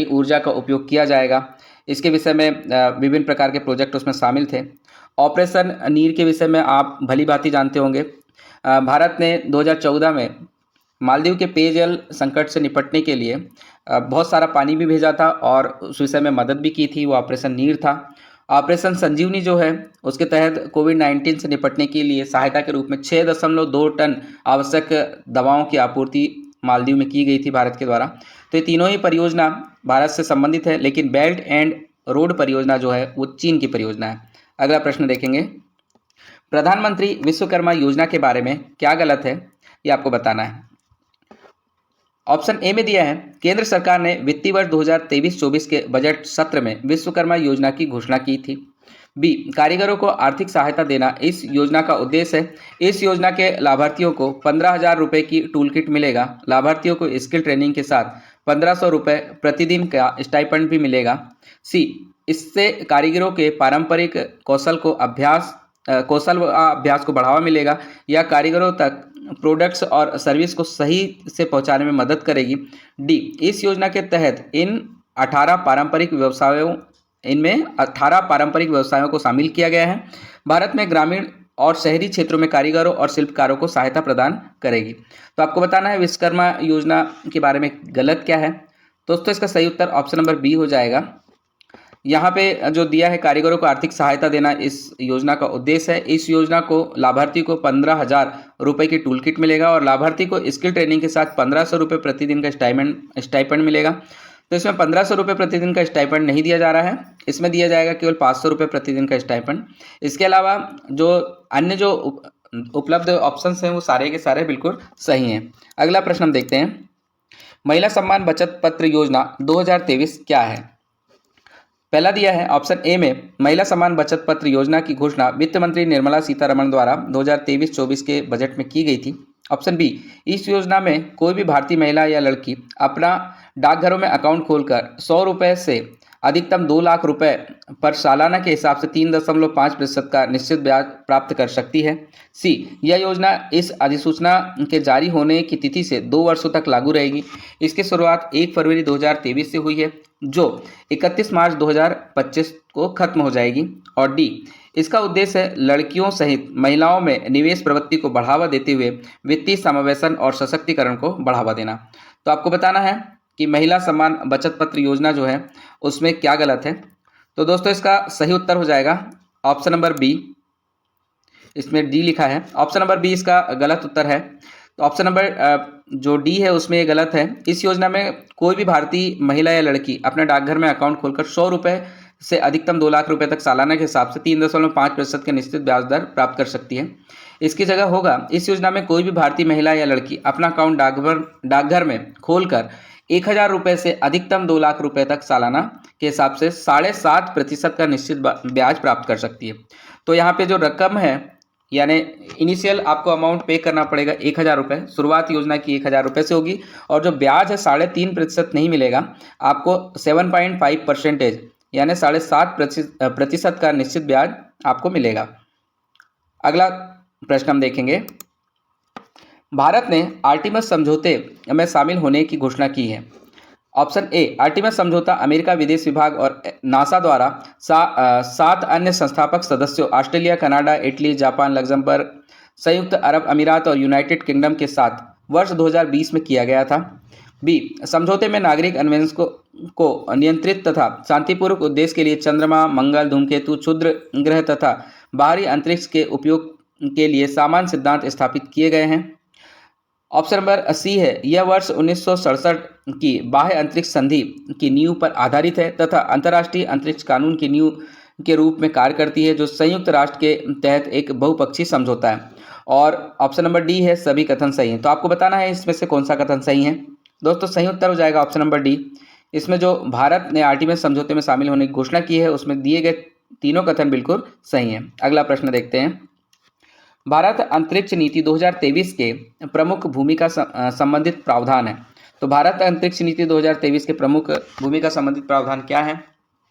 A: ऊर्जा का उपयोग किया जाएगा। इसके विषय में विभिन्न प्रकार के प्रोजेक्ट उसमें शामिल थे। ऑपरेशन नीर के विषय में आप भली भांति जानते होंगे। भारत ने 2014 में मालदीव के पेयजल संकट से निपटने के लिए बहुत सारा पानी भी भेजा था और उस विषय में मदद भी की थी, वो ऑपरेशन नीर था। ऑपरेशन संजीवनी जो है उसके तहत कोविड-19 से निपटने के लिए सहायता के रूप में 6.2 टन आवश्यक दवाओं की आपूर्ति मालदीव में की गई थी भारत के द्वारा। तो ये तीनों ही परियोजना भारत से संबंधित है, लेकिन बेल्ट एंड रोड परियोजना जो है वो चीन की परियोजना है। अगला प्रश्न देखेंगे, प्रधानमंत्री विश्वकर्मा योजना के बारे में क्या गलत है ये आपको बताना है। ऑप्शन ए में दिया है, केंद्र सरकार ने वित्तीय वर्ष 2023-24 के बजट सत्र में विश्वकर्मा योजना की घोषणा की थी। बी, कारीगरों को आर्थिक सहायता देना इस योजना का उद्देश्य है। इस योजना के लाभार्थियों को 15,000 रुपये की टूल किट मिलेगा। लाभार्थियों को स्किल ट्रेनिंग के साथ 1500 रुपये प्रतिदिन का स्टाइपेंड भी मिलेगा। सी, इससे कारीगरों के पारंपरिक कौशल को अभ्यास कौशल अभ्यास को बढ़ावा मिलेगा या कारीगरों तक प्रोडक्ट्स और सर्विस को सही से पहुंचाने में मदद करेगी। डी, इस योजना के तहत इनमें 18 पारंपरिक व्यवसायों को शामिल किया गया है। भारत में ग्रामीण और शहरी क्षेत्रों में कारीगरों और शिल्पकारों को सहायता प्रदान करेगी। तो आपको बताना है विश्वकर्मा योजना के बारे में गलत क्या है। दोस्तों इसका सही उत्तर ऑप्शन नंबर बी हो जाएगा। यहाँ पे जो दिया है कारीगरों को आर्थिक सहायता देना इस योजना का उद्देश्य है। इस योजना को लाभार्थी को 15,000 रुपये की टूल किट मिलेगा और लाभार्थी को स्किल ट्रेनिंग के साथ 1,500 रुपये प्रतिदिन का स्टाइपेंड मिलेगा। तो इसमें 1,500 रुपये प्रतिदिन का स्टाइपेंड नहीं दिया जा रहा है, इसमें दिया जाएगा केवल 500 रुपये प्रतिदिन का स्टाइपेंड। इसके अलावा जो अन्य जो उपलब्ध ऑप्शंस हैं वो सारे के सारे बिल्कुल सही हैं। अगला प्रश्न हम देखते हैं, महिला सम्मान बचत पत्र योजना 2023 क्या है। पहला दिया है ऑप्शन ए में महिला सम्मान बचत पत्र योजना की घोषणा वित्त मंत्री निर्मला सीतारमण द्वारा 2023-24 के बजट में की गई थी। ऑप्शन बी, इस योजना में कोई भी भारतीय महिला या लड़की अपना डाकघरों में अकाउंट खोलकर 100 रुपये से अधिकतम 2 लाख रुपए पर सालाना के हिसाब से 3.5% का निश्चित ब्याज प्राप्त कर सकती है। सी, यह योजना इस अधिसूचना के जारी होने की तिथि से 2 वर्षों तक लागू रहेगी। इसकी शुरुआत 1 फरवरी 2023 से हुई है जो 31 मार्च 2025 को खत्म हो जाएगी। और डी, इसका उद्देश्य है लड़कियों सहित महिलाओं में निवेश प्रवृत्ति को बढ़ावा देते हुए वित्तीय समावेशन और सशक्तिकरण को बढ़ावा देना। तो आपको बताना है कि महिला सम्मान बचत पत्र योजना जो है उसमें क्या गलत है। तो दोस्तों इसका सही उत्तर हो जाएगा ऑप्शन नंबर बी। इसमें डी लिखा है, ऑप्शन नंबर बी इसका गलत उत्तर है। तो ऑप्शन नंबर जो डी है उसमें ये गलत है। इस योजना में कोई भी भारतीय महिला या लड़की अपने डाकघर में अकाउंट खोलकर 100 रुपये से अधिकतम 2 लाख रुपए तक सालाना के हिसाब से 3.5% के निश्चित ब्याज दर प्राप्त कर सकती है। इसकी जगह होगा, इस योजना में कोई भी भारतीय महिला या लड़की अपना अकाउंट डाकघर में खोलकर 1,000 रुपये से अधिकतम 2 लाख रुपए तक सालाना के हिसाब से 7.5% का निश्चित ब्याज प्राप्त कर सकती है। तो यहाँ पे जो रकम है यानी इनिशियल आपको अमाउंट पे करना पड़ेगा 1,000 रुपये, शुरुआत योजना की 1,000 रुपये से होगी और जो ब्याज है 3.5% नहीं मिलेगा आपको, 7.5% यानी 7.5% का निश्चित ब्याज आपको मिलेगा। अगला प्रश्न हम देखेंगे, भारत ने आर्टिमस समझौते में शामिल होने की घोषणा की है। ऑप्शन ए, आर्टिमस समझौता अमेरिका विदेश विभाग और नासा द्वारा 7 अन्य संस्थापक सदस्यों Australia, Canada, Italy, Japan, Luxembourg, संयुक्त अरब अमीरात और यूनाइटेड किंगडम के साथ वर्ष 2020 में किया गया था। बी, समझौते में नागरिक अन्वेषण को नियंत्रित तथा शांतिपूर्वक उद्देश्य के लिए चंद्रमा, मंगल, धूमकेतु, क्षुद्र ग्रह तथा बाहरी अंतरिक्ष के उपयोग के लिए सामान्य सिद्धांत स्थापित किए गए हैं। ऑप्शन नंबर सी है, यह वर्ष 1967 की बाह्य अंतरिक्ष संधि की नींव पर आधारित है तथा अंतर्राष्ट्रीय अंतरिक्ष कानून की नींव के रूप में कार्य करती है जो संयुक्त राष्ट्र के तहत एक बहुपक्षीय समझौता है। और ऑप्शन नंबर डी है, सभी कथन सही हैं। तो आपको बताना है इसमें से कौन सा कथन सही है। दोस्तों सही उत्तर हो जाएगा ऑप्शन नंबर डी। इसमें जो भारत ने आर्टिमस समझौते में शामिल होने की घोषणा की है उसमें दिए गए तीनों कथन बिल्कुल सही हैं। अगला प्रश्न देखते हैं, भारत अंतरिक्ष नीति 2023 के प्रमुख भूमिका संबंधित प्रावधान है। तो भारत अंतरिक्ष नीति 2023 के प्रमुख भूमिका संबंधित प्रावधान क्या है।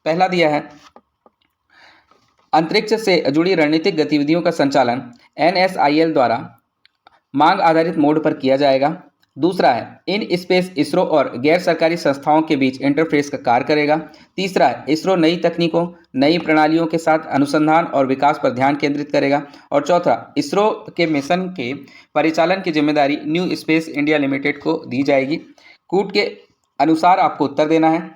A: पहला दिया है, अंतरिक्ष से जुड़ी रणनीतिक गतिविधियों का संचालन NSIL द्वारा मांग आधारित मोड पर किया जाएगा। दूसरा है, इन स्पेस इसरो और गैर सरकारी संस्थाओं के बीच इंटरफेस का कार्य करेगा। तीसरा है, इसरो नई तकनीकों, नई प्रणालियों के साथ अनुसंधान और विकास पर ध्यान केंद्रित करेगा। और चौथा, इसरो के मिशन के परिचालन की जिम्मेदारी न्यू स्पेस इंडिया लिमिटेड को दी जाएगी। कूट के अनुसार आपको उत्तर देना है।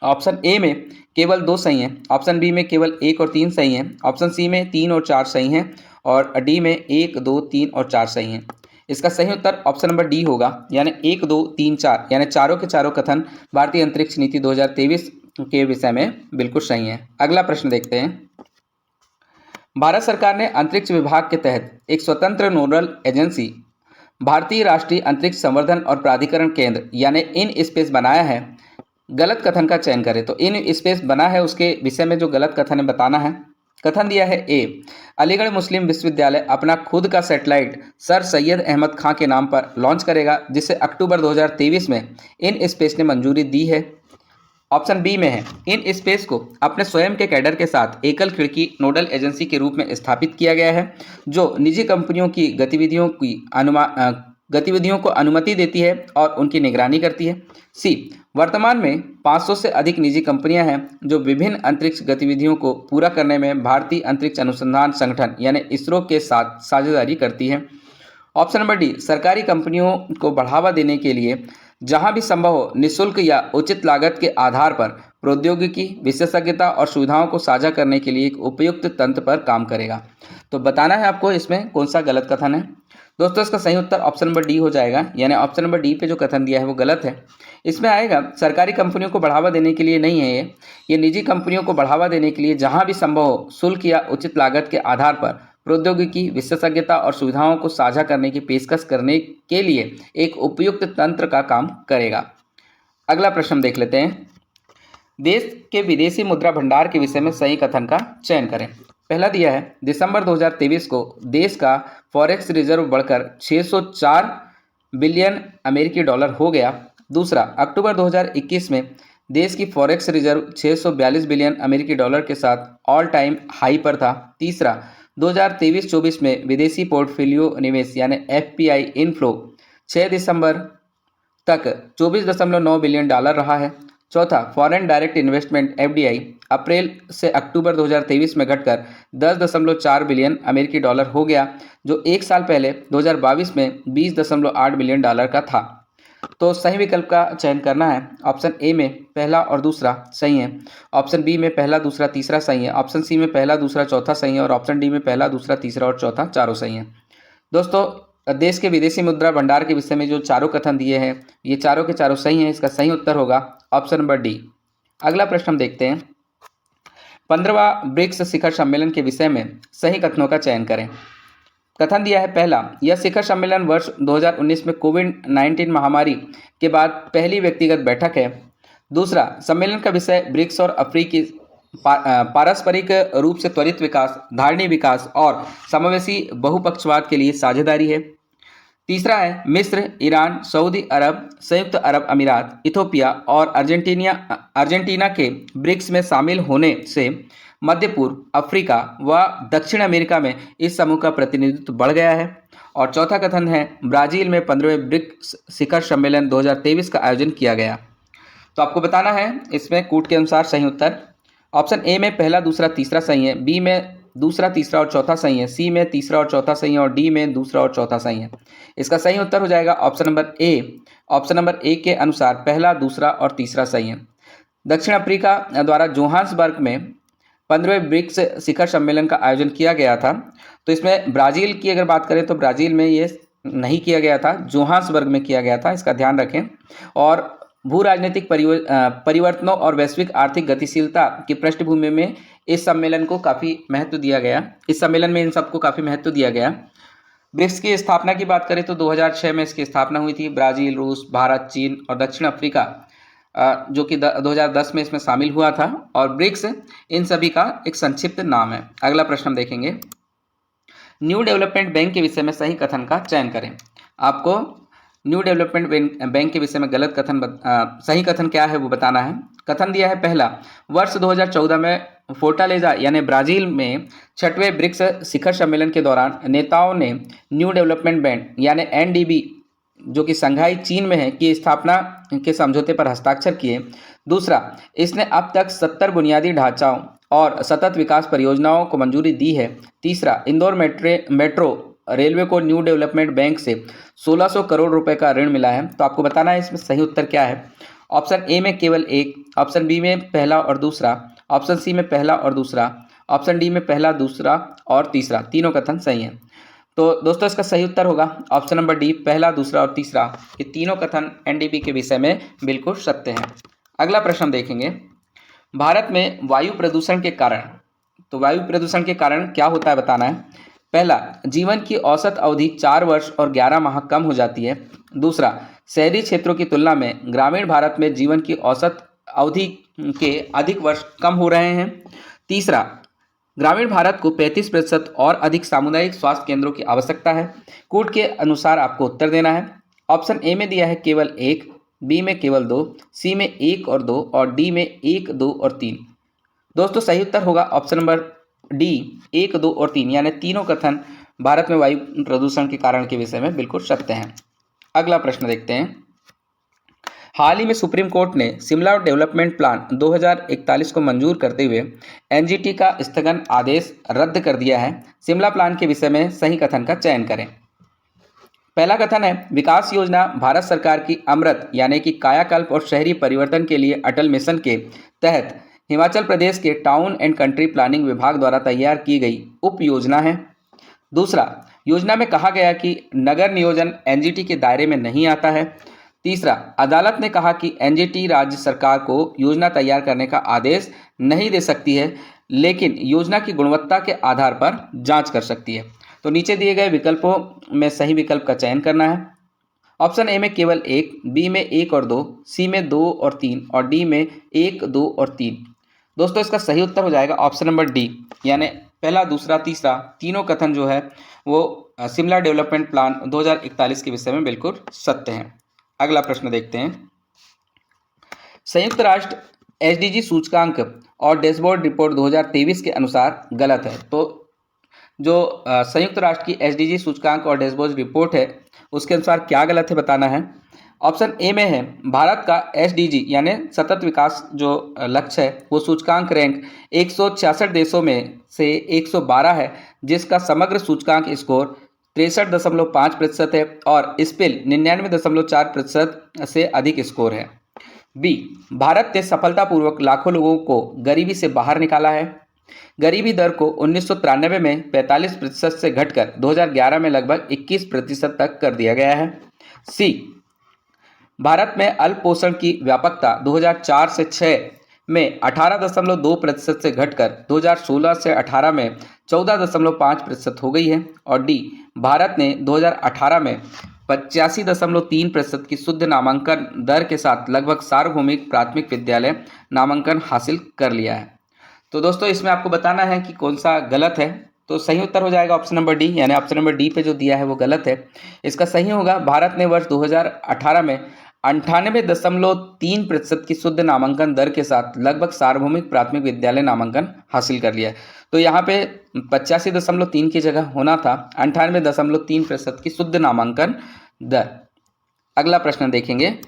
A: ऑप्शन ए में केवल 2 सही हैं, ऑप्शन बी में केवल 1 और 3 सही हैं, ऑप्शन सी में 3 और 4 सही हैं और डी में 1, 2, 3 और 4 सही हैं। इसका सही उत्तर ऑप्शन नंबर डी होगा, यानी 1, 2, 3, 4 यानी चारों के चारों कथन भारतीय अंतरिक्ष नीति 2023 के विषय में बिल्कुल सही है। अगला प्रश्न देखते हैं, भारत सरकार ने अंतरिक्ष विभाग के तहत एक स्वतंत्र नोडल एजेंसी भारतीय राष्ट्रीय अंतरिक्ष संवर्धन और प्राधिकरण केंद्र यानी इन स्पेस बनाया है। गलत कथन का चयन करें। तो इन स्पेस बना है उसके विषय में जो गलत कथन है बताना है। कथन दिया है ए, अलीगढ़ मुस्लिम विश्वविद्यालय अपना खुद का सैटेलाइट सर सैयद अहमद खां के नाम पर लॉन्च करेगा जिसे अक्टूबर 2023 में इन स्पेस ने मंजूरी दी है। ऑप्शन बी में है, इन स्पेस को अपने स्वयं के कैडर के साथ एकल खिड़की नोडल एजेंसी के रूप में स्थापित किया गया है, जो निजी कंपनियों की गतिविधियों को अनुमति देती है और उनकी निगरानी करती है। सी, वर्तमान में 500 से अधिक निजी कंपनियां हैं जो विभिन्न अंतरिक्ष गतिविधियों को पूरा करने में भारतीय अंतरिक्ष अनुसंधान संगठन यानी इसरो के साथ साझेदारी करती है। ऑप्शन नंबर डी, सरकारी कंपनियों को बढ़ावा देने के लिए जहां भी संभव हो निःशुल्क या उचित लागत के आधार पर प्रौद्योगिकी, विशेषज्ञता और सुविधाओं को साझा करने के लिए एक उपयुक्त तंत्र पर काम करेगा। तो बताना है आपको इसमें कौन सा गलत कथन है। दोस्तों इसका सही उत्तर ऑप्शन नंबर डी हो जाएगा, यानी ऑप्शन नंबर डी पे जो कथन दिया है वो गलत है। इसमें आएगा सरकारी कंपनियों को बढ़ावा देने के लिए नहीं है, ये निजी कंपनियों को बढ़ावा देने के लिए जहां भी संभव हो शुल्क या उचित लागत के आधार पर प्रौद्योगिकी, विशेषज्ञता और सुविधाओं को साझा करने की पेशकश करने के लिए एक उपयुक्त तंत्र का काम करेगा। अगला प्रश्न देख लेते हैं। देश के विदेशी मुद्रा भंडार के विषय में सही कथन का चयन करें। पहला दिया है, दिसंबर 2023 को देश का फॉरेक्स रिजर्व बढ़कर 604 बिलियन अमेरिकी डॉलर हो गया। दूसरा, अक्टूबर 2021 में देश की फॉरेक्स रिजर्व 642 बिलियन अमेरिकी डॉलर के साथ ऑल टाइम हाई पर था। तीसरा, 2023-24 में विदेशी पोर्टफोलियो निवेश यानी एफपीआई इनफ्लो 6 दिसंबर तक 24.9 बिलियन डॉलर रहा है। चौथा, फॉरेन डायरेक्ट इन्वेस्टमेंट एफडीआई अप्रैल से अक्टूबर 2023 में घटकर 10.4 बिलियन अमेरिकी डॉलर हो गया, जो एक साल पहले 2022 में 20.8 बिलियन डॉलर का था। तो सही विकल्प का चयन करना है। ऑप्शन ए में पहला और दूसरा सही है, ऑप्शन बी में पहला दूसरा तीसरा सही है, ऑप्शन सी में पहला दूसरा चौथा सही है और ऑप्शन डी में पहला दूसरा तीसरा और चौथा चारों सही है। दोस्तों देश के विदेशी मुद्रा भंडार के विषय में जो चारों कथन दिए हैं ये चारों के चारों सही हैं। इसका सही उत्तर होगा ऑप्शन नंबर डी। अगला प्रश्न हम देखते हैं। 15वां ब्रिक्स शिखर सम्मेलन के विषय में सही कथनों का चयन करें। कथन दिया है, पहला, यह शिखर सम्मेलन वर्ष 2019 में कोविड-19 महामारी के बाद पहली व्यक्तिगत बैठक है। दूसरा, सम्मेलन का विषय ब्रिक्स और अफ्रीकी पारस्परिक रूप से त्वरित विकास, धारणीय विकास और समावेशी बहुपक्षवाद के लिए साझेदारी है। तीसरा है, मिस्र, ईरान, सऊदी अरब, संयुक्त अरब अमीरात, इथोपिया और अर्जेंटीना के ब्रिक्स में शामिल होने से मध्य पूर्व, अफ्रीका व दक्षिण अमेरिका में इस समूह का प्रतिनिधित्व बढ़ गया है। और चौथा कथन है, ब्राजील में 15वें ब्रिक्स शिखर सम्मेलन 2023 का आयोजन किया गया। तो आपको बताना है इसमें कूट के अनुसार सही उत्तर। ऑप्शन ए में पहला दूसरा तीसरा सही है, बी में दूसरा तीसरा और चौथा सही है, सी में तीसरा और चौथा सही है और डी में दूसरा और चौथा सही है। इसका सही उत्तर हो जाएगा option number A. Option number A के अनुसार पहला दूसरा और तीसरा सही है। दक्षिण अफ्रीका द्वारा जोहान्सबर्ग में 15वें ब्रिक्स शिखर सम्मेलन का आयोजन किया गया था। तो इसमें ब्राज़ील की अगर बात करें तो ब्राज़ील में ये नहीं किया गया था, जोहान्सबर्ग में किया गया था, इसका ध्यान रखें। और भू राजनीतिक परिवर्तनों और वैश्विक आर्थिक गतिशीलता की पृष्ठभूमि में इस सम्मेलन को काफ़ी महत्व दिया गया। इस सम्मेलन में इन सबको काफ़ी महत्व दिया गया। ब्रिक्स की स्थापना की बात करें तो 2006 में इसकी स्थापना हुई थी। ब्राज़ील, रूस, भारत, चीन और दक्षिण अफ्रीका जो कि 2010 में इसमें शामिल हुआ था। और ब्रिक्स इन सभी का एक संक्षिप्त नाम है। अगला प्रश्न हम देखेंगे। न्यू डेवलपमेंट बैंक के विषय में सही कथन का चयन करें। आपको न्यू डेवलपमेंट बैंक के विषय में गलत कथन सही कथन क्या है वो बताना है। कथन दिया है, पहला, वर्ष 2014 में फोर्टालेजा यानी ब्राज़ील में 6वें ब्रिक्स शिखर सम्मेलन के दौरान नेताओं ने न्यू डेवलपमेंट बैंक यानी एनडीबी जो कि संघाई चीन में है की स्थापना के समझौते पर हस्ताक्षर किए। दूसरा, इसने अब तक 70 बुनियादी ढांचाओं और सतत विकास परियोजनाओं को मंजूरी दी है। तीसरा, इंदौर मेट्रो रेलवे को न्यू डेवलपमेंट बैंक से 1600 करोड़ रुपए का ऋण मिला है। तो आपको बताना है इसमें सही उत्तर क्या है। ऑप्शन ए में केवल एक, ऑप्शन बी में पहला और दूसरा, ऑप्शन सी में पहला और दूसरा, ऑप्शन डी में पहला दूसरा और तीसरा। तीनों कथन सही हैं। तो दोस्तों इसका सही उत्तर होगा ऑप्शन नंबर डी, पहला दूसरा और तीसरा। ये तीनों कथन एनडीबी के विषय में बिल्कुल सत्य हैं। अगला प्रश्न हम देखेंगे। भारत में वायु प्रदूषण के कारण, तो वायु प्रदूषण के कारण क्या होता है बताना है। पहला, जीवन की औसत अवधि 4 वर्ष और 11 माह कम हो जाती है। दूसरा, शहरी क्षेत्रों की तुलना में ग्रामीण भारत में जीवन की औसत अवधि के अधिक वर्ष कम हो रहे हैं। तीसरा, ग्रामीण भारत को 35% और अधिक सामुदायिक स्वास्थ्य केंद्रों की आवश्यकता है। कूट के अनुसार आपको उत्तर देना है। ऑप्शन ए में दिया है केवल एक, बी में केवल 2, सी में 1 और 2 और डी में 1, 2 और 3। दोस्तों सही उत्तर होगा ऑप्शन नंबर डी 1, 2 और 3, यानी तीनों कथन भारत में वायु प्रदूषण के कारण के विषय में बिल्कुल सत्य हैं। अगला प्रश्न देखते हैं। हाल ही में सुप्रीम कोर्ट ने शिमला डेवलपमेंट प्लान 2041 को मंजूर करते हुए एनजीटी का स्थगन आदेश रद्द कर दिया है। शिमला प्लान के विषय में सही कथन का चयन करें। पहला कथन है, विकास योजना भारत सरकार की अमृत यानी कि कायाकल्प और शहरी परिवर्तन के लिए अटल मिशन के तहत हिमाचल प्रदेश के टाउन एंड कंट्री प्लानिंग विभाग द्वारा तैयार की गई उप योजना है। दूसरा, योजना में कहा गया कि नगर नियोजन एनजीटी के दायरे में नहीं आता है। तीसरा, अदालत ने कहा कि एनजीटी राज्य सरकार को योजना तैयार करने का आदेश नहीं दे सकती है, लेकिन योजना की गुणवत्ता के आधार पर जांच कर सकती है। तो नीचे दिए गए विकल्पों में सही विकल्प का चयन करना है। ऑप्शन ए में केवल 1, बी में 1 और 2, सी में 2 और 3 और डी में 1, 2 और 3। दोस्तों इसका सही उत्तर हो जाएगा ऑप्शन नंबर डी, यानी पहला, दूसरा, तीसरा तीनों कथन जो है वो शिमला डेवलपमेंट प्लान 2041 के विषय में बिल्कुल सत्य हैं। अगला प्रश्न देखते हैं। संयुक्त राष्ट्र एसडीजी सूचकांक और डैशबोर्ड रिपोर्ट 2023 के अनुसार गलत है। तो जो संयुक्त राष्ट्र की एसडीजी सूचकांक और डैशबोर्ड रिपोर्ट है उसके अनुसार क्या गलत है बताना है। ऑप्शन ए में है, भारत का एसडीजी यानी सतत विकास जो लक्ष्य है वो सूचकांक रैंक 166 देशों में से 112 है, जिसका समग्र सूचकांक स्कोर 63.5% है और स्पिल 99.4% से अधिक स्कोर है। बी, भारत ने सफलतापूर्वक लाखों लोगों को गरीबी से बाहर निकाला है। गरीबी दर को 1993 में 45% से घटकर 2011 में लगभग 21% तक कर दिया गया है। सी, भारत में अल्प पोषण की व्यापकता 2004 से 6 में 18.2% से घटकर 2016 से 18 में 14.5% हो गई है। और डी, भारत ने 2018 में 85.3% की शुद्ध नामांकन दर के साथ लगभग सार्वभौमिक प्राथमिक विद्यालय नामांकन हासिल कर लिया है। तो दोस्तों इसमें आपको बताना है कि कौन सा गलत है। तो सही उत्तर हो जाएगा ऑप्शन नंबर डी, यानी ऑप्शन नंबर डी पे जो दिया है वो गलत है। इसका सही होगा, भारत ने वर्ष 2018 में 98.3% की शुद्ध नामांकन दर के साथ लगभग सार्वभौमिक प्राथमिक विद्यालय नामांकन हासिल कर लिया है। तो यहाँ पे 85.3 की जगह होना था 98.3% की शुद्ध नामांकन दर। अगला प्रश्न देखेंगे।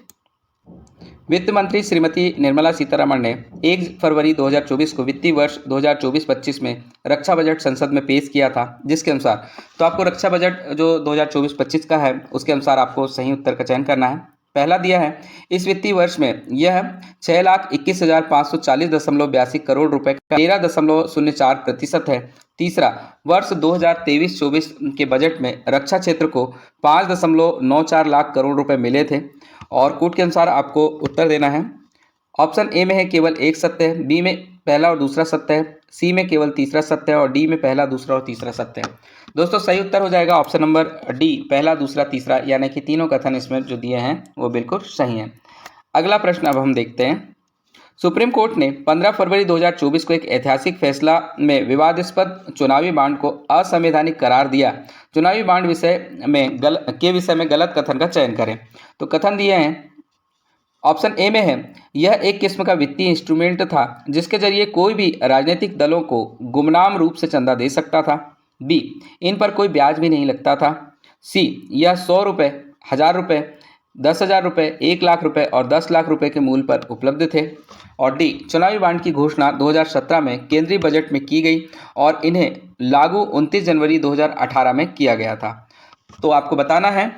A: वित्त मंत्री श्रीमती निर्मला सीतारमण ने 1 फरवरी 2024 को वित्तीय वर्ष 2024-25 में रक्षा बजट संसद में पेश किया था, जिसके अनुसार, तो आपको रक्षा बजट जो 2024-25 का है उसके अनुसार आपको सही उत्तर का चयन करना है। पहला दिया है, इस वित्तीय वर्ष में यह 6,21,540.82 करोड़ रुपए का 13.04% है। तीसरा, वर्ष 2023-24 के बजट में रक्षा क्षेत्र को 5.94 लाख करोड़ रुपए मिले थे। और कोड के अनुसार आपको उत्तर देना है। ऑप्शन ए में है केवल एक सत्य है, बी में पहला और दूसरा सत्य है, सी में केवल तीसरा सत्य है और डी में पहला, दूसरा और तीसरा सत्य है। दोस्तों सही उत्तर हो जाएगा ऑप्शन नंबर डी, पहला, दूसरा, तीसरा, यानी कि तीनों कथन इसमें जो दिए हैं वो बिल्कुल सही हैं। अगला प्रश्न अब हम देखते हैं। सुप्रीम कोर्ट ने 15 फरवरी 2024 को एक ऐतिहासिक फैसला में विवादास्पद चुनावी बांड को असंवैधानिक करार दिया। चुनावी बांड विषय में गलत कथन का चयन करें। तो कथन दिए हैं, ऑप्शन ए में है, यह एक किस्म का वित्तीय इंस्ट्रूमेंट था जिसके जरिए कोई भी राजनीतिक दलों को गुमनाम रूप से चंदा दे सकता था। बी, इन पर कोई ब्याज भी नहीं लगता था। सी, यह 100 रुपये, 1000 रुपये, 10,000 रुपये, 1 लाख रुपये और 10 लाख रुपये के मूल्य पर उपलब्ध थे। और डी, चुनावी बांड की घोषणा 2017 में केंद्रीय बजट में की गई और इन्हें लागू 29 जनवरी 2018 में किया गया था। तो आपको बताना है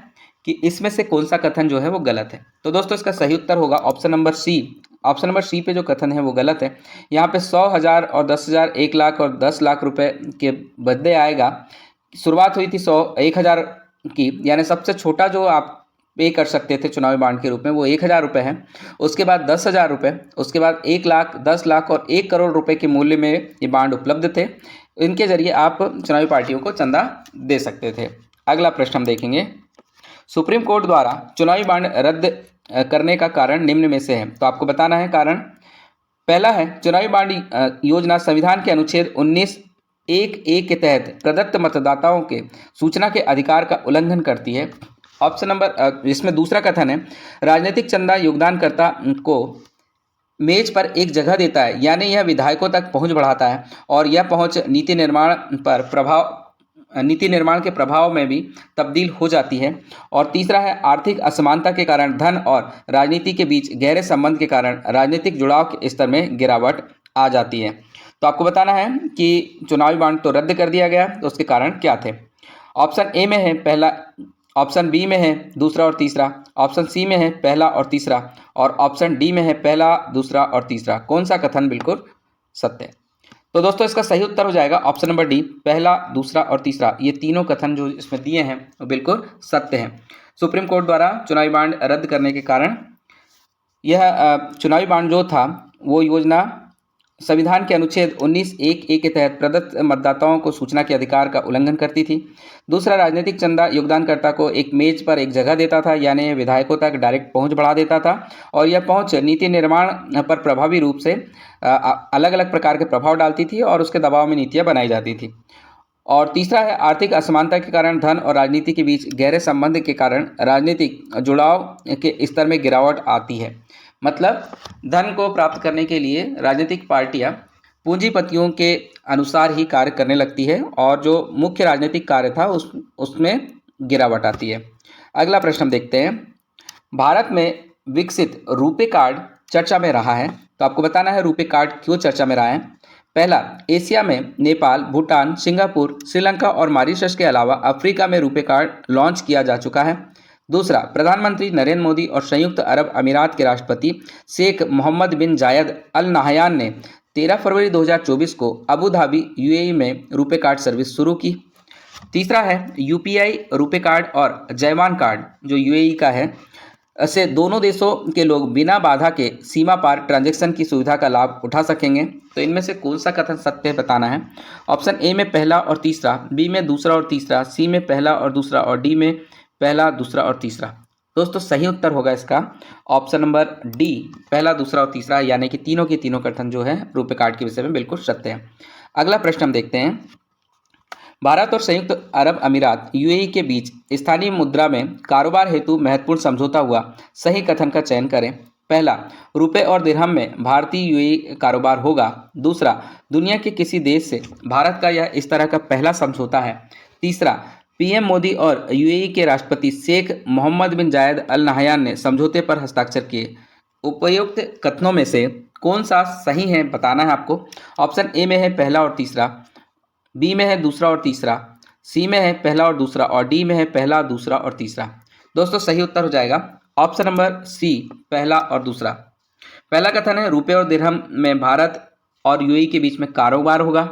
A: कि इसमें से कौन सा कथन जो है वो गलत है। तो दोस्तों इसका सही उत्तर होगा option number C. Option number C पे जो कथन है वो गलत है। यहाँ पे 100, 1000 और 10,000, 1 लाख और 10 लाख रुपए के बदले आएगा। शुरुआत हुई थी 1,000 की, यानी सबसे छोटा जो आप पे कर सकते थे चुनावी बांड के रूप में वो 1,000 रुपये है। उसके बाद 10,000 रुपये, उसके बाद 1 लाख, 10 लाख और 1 करोड़ रुपए के मूल्य में ये बांड उपलब्ध थे। इनके जरिए आप चुनावी पार्टियों को चंदा दे सकते थे। अगला प्रश्न हम देखेंगे। सुप्रीम कोर्ट द्वारा चुनावी बांड रद्द करने का कारण निम्न में से है। तो आपको बताना है कारण। पहला है, चुनावी बांड योजना संविधान के अनुच्छेद 19(1)(a) के तहत प्रदत्त मतदाताओं के सूचना के अधिकार का उल्लंघन करती है। ऑप्शन नंबर इसमें दूसरा कथन है, राजनीतिक चंदा योगदानकर्ता को मेज पर एक जगह देता है, यानी यह विधायकों तक पहुंच बढ़ाता है और यह पहुंच नीति निर्माण के प्रभाव में भी तब्दील हो जाती है। और तीसरा है, आर्थिक असमानता के कारण धन और राजनीति के बीच गहरे संबंध के कारण राजनीतिक जुड़ाव के स्तर में गिरावट आ जाती है। तो आपको बताना है कि चुनावी बॉन्ड तो रद्द कर दिया गया, तो उसके कारण क्या थे। ऑप्शन ए में है पहला, ऑप्शन बी में है दूसरा और तीसरा, ऑप्शन सी में है पहला और तीसरा, और ऑप्शन डी में है पहला, दूसरा और तीसरा। कौन सा कथन बिल्कुल सत्य है? तो दोस्तों इसका सही उत्तर हो जाएगा ऑप्शन नंबर डी, पहला, दूसरा और तीसरा। ये तीनों कथन जो इसमें दिए हैं वो बिल्कुल सत्य हैं। सुप्रीम कोर्ट द्वारा चुनावी बॉन्ड रद्द करने के कारण यह चुनावी बॉन्ड जो था वो योजना संविधान के अनुच्छेद 19(1)(a) के तहत प्रदत्त मतदाताओं को सूचना के अधिकार का उल्लंघन करती थी। दूसरा, राजनीतिक चंदा योगदानकर्ता को एक मेज पर एक जगह देता था, यानी विधायकों तक डायरेक्ट पहुंच बढ़ा देता था और यह पहुंच नीति निर्माण पर प्रभावी रूप से अलग अलग प्रकार के प्रभाव डालती थी और उसके दबाव में नीतियां बनाई जाती थी। और तीसरा है, आर्थिक असमानता के कारण धन और राजनीति के बीच गहरे संबंध के कारण राजनीतिक जुड़ाव के स्तर में गिरावट आती है। मतलब धन को प्राप्त करने के लिए राजनीतिक पार्टियां पूंजीपतियों के अनुसार ही कार्य करने लगती है और जो मुख्य राजनीतिक कार्य था उसमें गिरावट आती है। अगला प्रश्न हम देखते हैं, भारत में विकसित रुपे कार्ड चर्चा में रहा है, तो आपको बताना है रुपे कार्ड क्यों चर्चा में रहा है। पहला, एशिया में नेपाल, भूटान, सिंगापुर, श्रीलंका और मॉरिशस के अलावा अफ्रीका में रुपे कार्ड लॉन्च किया जा चुका है। दूसरा, प्रधानमंत्री नरेंद्र मोदी और संयुक्त अरब अमीरात के राष्ट्रपति शेख मोहम्मद बिन जायद अल नाहयान ने 13 फरवरी 2024 को अबू धाबी यूएई में रुपे कार्ड सर्विस शुरू की। तीसरा है, यूपीआई रुपे कार्ड और जयमान कार्ड जो यूएई का है से दोनों देशों के लोग बिना बाधा के सीमा पार ट्रांजैक्शन की सुविधा का लाभ उठा सकेंगे। तो इनमें से कौन सा कथन सत्य है बताना है। ऑप्शन ए में पहला और तीसरा, बी में दूसरा और तीसरा, सी में पहला और दूसरा और डी में पहला, दूसरा और तीसरा। दोस्तों सही उत्तर होगा इसका ऑप्शन नंबर डी, पहला, दूसरा और तीसरा, यानी कि तीनों के तीनों कथन जो है रुपे कार्ड के विषय में बिल्कुल सत्य है। अगला प्रश्न हम देखते हैं, भारत और संयुक्त अरब अमीरात यूएई के बीच स्थानीय मुद्रा में कारोबार हेतु महत्वपूर्ण समझौता हुआ, सही कथन का चयन करें। पहला, रुपए और दिरहम में भारतीय यूएई कारोबार होगा। दूसरा, दुनिया के किसी देश से भारत का यह इस तरह का पहला समझौता है। तीसरा, पीएम मोदी और यूएई के राष्ट्रपति शेख मोहम्मद बिन जायद अल नाहयान ने समझौते पर हस्ताक्षर किए। उपयुक्त कथनों में से कौन सा सही है बताना है आपको। ऑप्शन ए में है पहला और तीसरा, बी में है दूसरा और तीसरा, सी में है पहला और दूसरा, और डी में है पहला, दूसरा और तीसरा। दोस्तों सही उत्तर हो जाएगा ऑप्शन नंबर सी, पहला और दूसरा। पहला कथन है रुपए और दिरहम में भारत और यूएई के बीच में कारोबार होगा,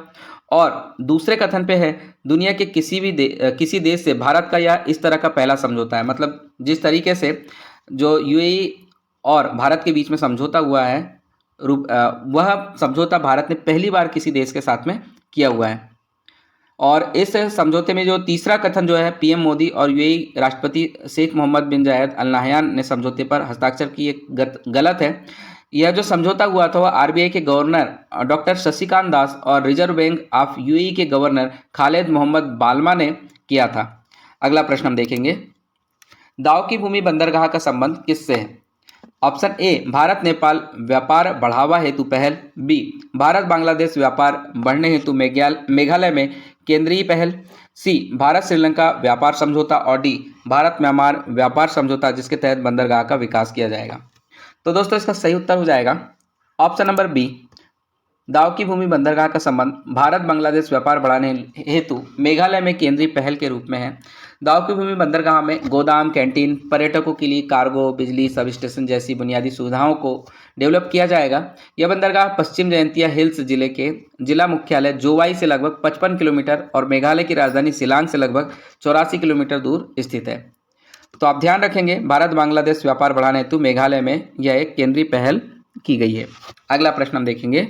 A: और दूसरे कथन पे है दुनिया के किसी देश से भारत का यह इस तरह का पहला समझौता है। मतलब जिस तरीके से जो यूएई और भारत के बीच में समझौता हुआ है वह समझौता भारत ने पहली बार किसी देश के साथ में किया हुआ है। और इस समझौते में जो तीसरा कथन जो है पीएम मोदी और यूएई राष्ट्रपति शेख मोहम्मद बिन जायद अल नाहयान ने समझौते पर हस्ताक्षर किए, गलत है। यह जो समझौता हुआ था वह आरबीआई के गवर्नर डॉक्टर शशिकांत दास और रिजर्व बैंक ऑफ यूएई के गवर्नर खालिद मोहम्मद बाल्मा ने किया था। अगला प्रश्न हम देखेंगे, दाव की भूमि बंदरगाह का संबंध किससे है। ऑप्शन ए, भारत नेपाल व्यापार बढ़ावा हेतु पहल, बी, भारत बांग्लादेश व्यापार बढ़ने हेतु मेघालय में केंद्रीय पहल, सी, भारत श्रीलंका व्यापार समझौता, और डी, भारत म्यांमार व्यापार समझौता जिसके तहत बंदरगाह का विकास किया जाएगा। तो दोस्तों इसका सही उत्तर हो जाएगा ऑप्शन नंबर बी, दाव की भूमि बंदरगाह का संबंध भारत बांग्लादेश व्यापार बढ़ाने हेतु मेघालय में केंद्रीय पहल के रूप में है। दाव की भूमि बंदरगाह में गोदाम, कैंटीन, पर्यटकों के लिए कार्गो, बिजली सब स्टेशन जैसी बुनियादी सुविधाओं को डेवलप किया जाएगा। यह बंदरगाह पश्चिम जयंतिया हिल्स जिले के जिला मुख्यालय जोवाई से लगभग 55 किलोमीटर और मेघालय की राजधानी शिलांग से लगभग 84 किलोमीटर दूर स्थित है। तो आप ध्यान रखेंगे, भारत बांग्लादेश व्यापार बढ़ाने हेतु मेघालय में यह एक केंद्रीय पहल की गई है। अगला प्रश्न हम देखेंगे,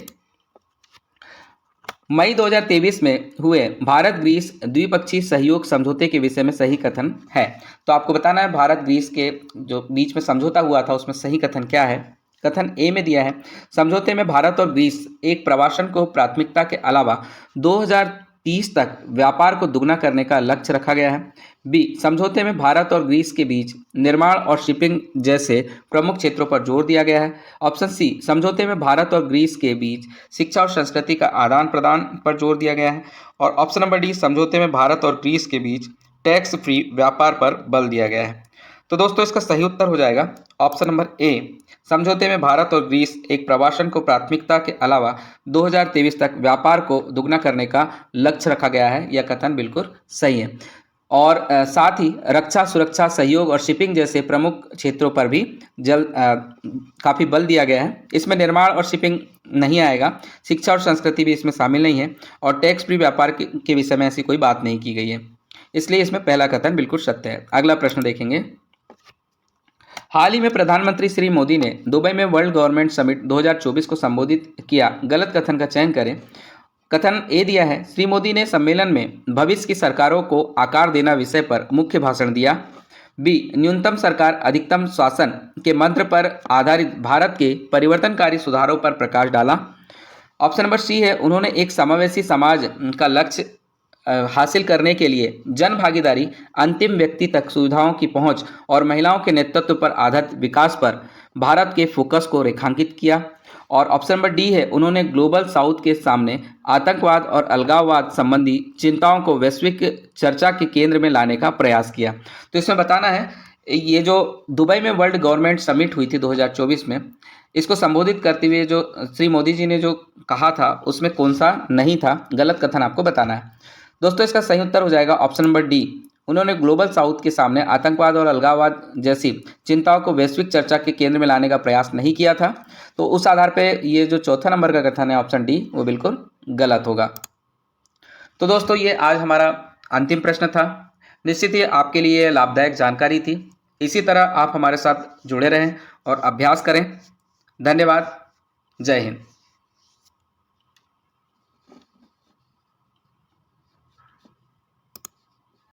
A: मई 2023 में हुए भारत ग्रीस द्विपक्षीय सहयोग समझौते के विषय में सही कथन है। तो आपको बताना है भारत ग्रीस के जो बीच में समझौता हुआ था उसमें सही कथन क्या है। कथन ए में दिया है, समझौते में भारत और ग्रीस एक प्रवासन को प्राथमिकता के अलावा 2030 तक व्यापार को दुगना करने का लक्ष्य रखा गया है। बी, समझौते में भारत और ग्रीस के बीच निर्माण और शिपिंग जैसे प्रमुख क्षेत्रों पर जोर दिया गया है। ऑप्शन सी, समझौते में भारत और ग्रीस के बीच शिक्षा और संस्कृति का आदान प्रदान पर जोर दिया गया है। और ऑप्शन नंबर डी, समझौते में भारत और ग्रीस के बीच टैक्स फ्री व्यापार पर बल दिया गया है। तो दोस्तों इसका सही उत्तर हो जाएगा ऑप्शन नंबर ए, समझौते में भारत और ग्रीस एक प्रवासन को प्राथमिकता के अलावा 2023 तक व्यापार को दुगना करने का लक्ष्य रखा गया है। यह कथन बिल्कुल सही है। और साथ ही रक्षा, सुरक्षा, सहयोग और शिपिंग जैसे प्रमुख क्षेत्रों पर भी काफ़ी बल दिया गया है। इसमें निर्माण और शिपिंग नहीं आएगा, शिक्षा और संस्कृति भी इसमें शामिल नहीं है, और टैक्स फ्री व्यापार के विषय में ऐसी कोई बात नहीं की गई है, इसलिए इसमें पहला कथन बिल्कुल सत्य है। अगला प्रश्न देखेंगे। हाल ही में प्रधानमंत्री श्री मोदी ने दुबई में वर्ल्ड गवर्नमेंट समिट 2024 को संबोधित किया। गलत कथन का चयन करें। कथन ए दिया है, श्री मोदी ने सम्मेलन में भविष्य की सरकारों को आकार देना विषय पर मुख्य भाषण दिया। बी, न्यूनतम सरकार अधिकतम शासन के मंत्र पर आधारित भारत के परिवर्तनकारी सुधारों पर प्रकाश डाला। ऑप्शन नंबर सी है, उन्होंने एक समावेशी समाज का लक्ष्य हासिल करने के लिए जन भागीदारी, अंतिम व्यक्ति तक सुविधाओं की पहुंच और महिलाओं के नेतृत्व पर आधारित विकास पर भारत के फोकस को रेखांकित किया। और ऑप्शन नंबर डी है, उन्होंने ग्लोबल साउथ के सामने आतंकवाद और अलगाववाद संबंधी चिंताओं को वैश्विक चर्चा के केंद्र में लाने का प्रयास किया। तो इसमें बताना है, ये जो दुबई में वर्ल्ड गवर्नमेंट समिट हुई थी 2024 में, इसको संबोधित करते हुए जो श्री मोदी जी ने जो कहा था उसमें कौन सा नहीं था, गलत कथन आपको बताना है। दोस्तों इसका सही उत्तर हो जाएगा ऑप्शन नंबर डी, उन्होंने ग्लोबल साउथ के सामने आतंकवाद और अलगाववाद जैसी चिंताओं को वैश्विक चर्चा के केंद्र में लाने का प्रयास नहीं किया था। तो उस आधार पे ये जो चौथा नंबर का कथन है ऑप्शन डी, वो बिल्कुल गलत होगा। तो दोस्तों ये आज हमारा अंतिम प्रश्न था। निश्चित ही आपके लिए लाभदायक जानकारी थी। इसी तरह आप हमारे साथ जुड़े रहें और अभ्यास करें। धन्यवाद। जय हिंद।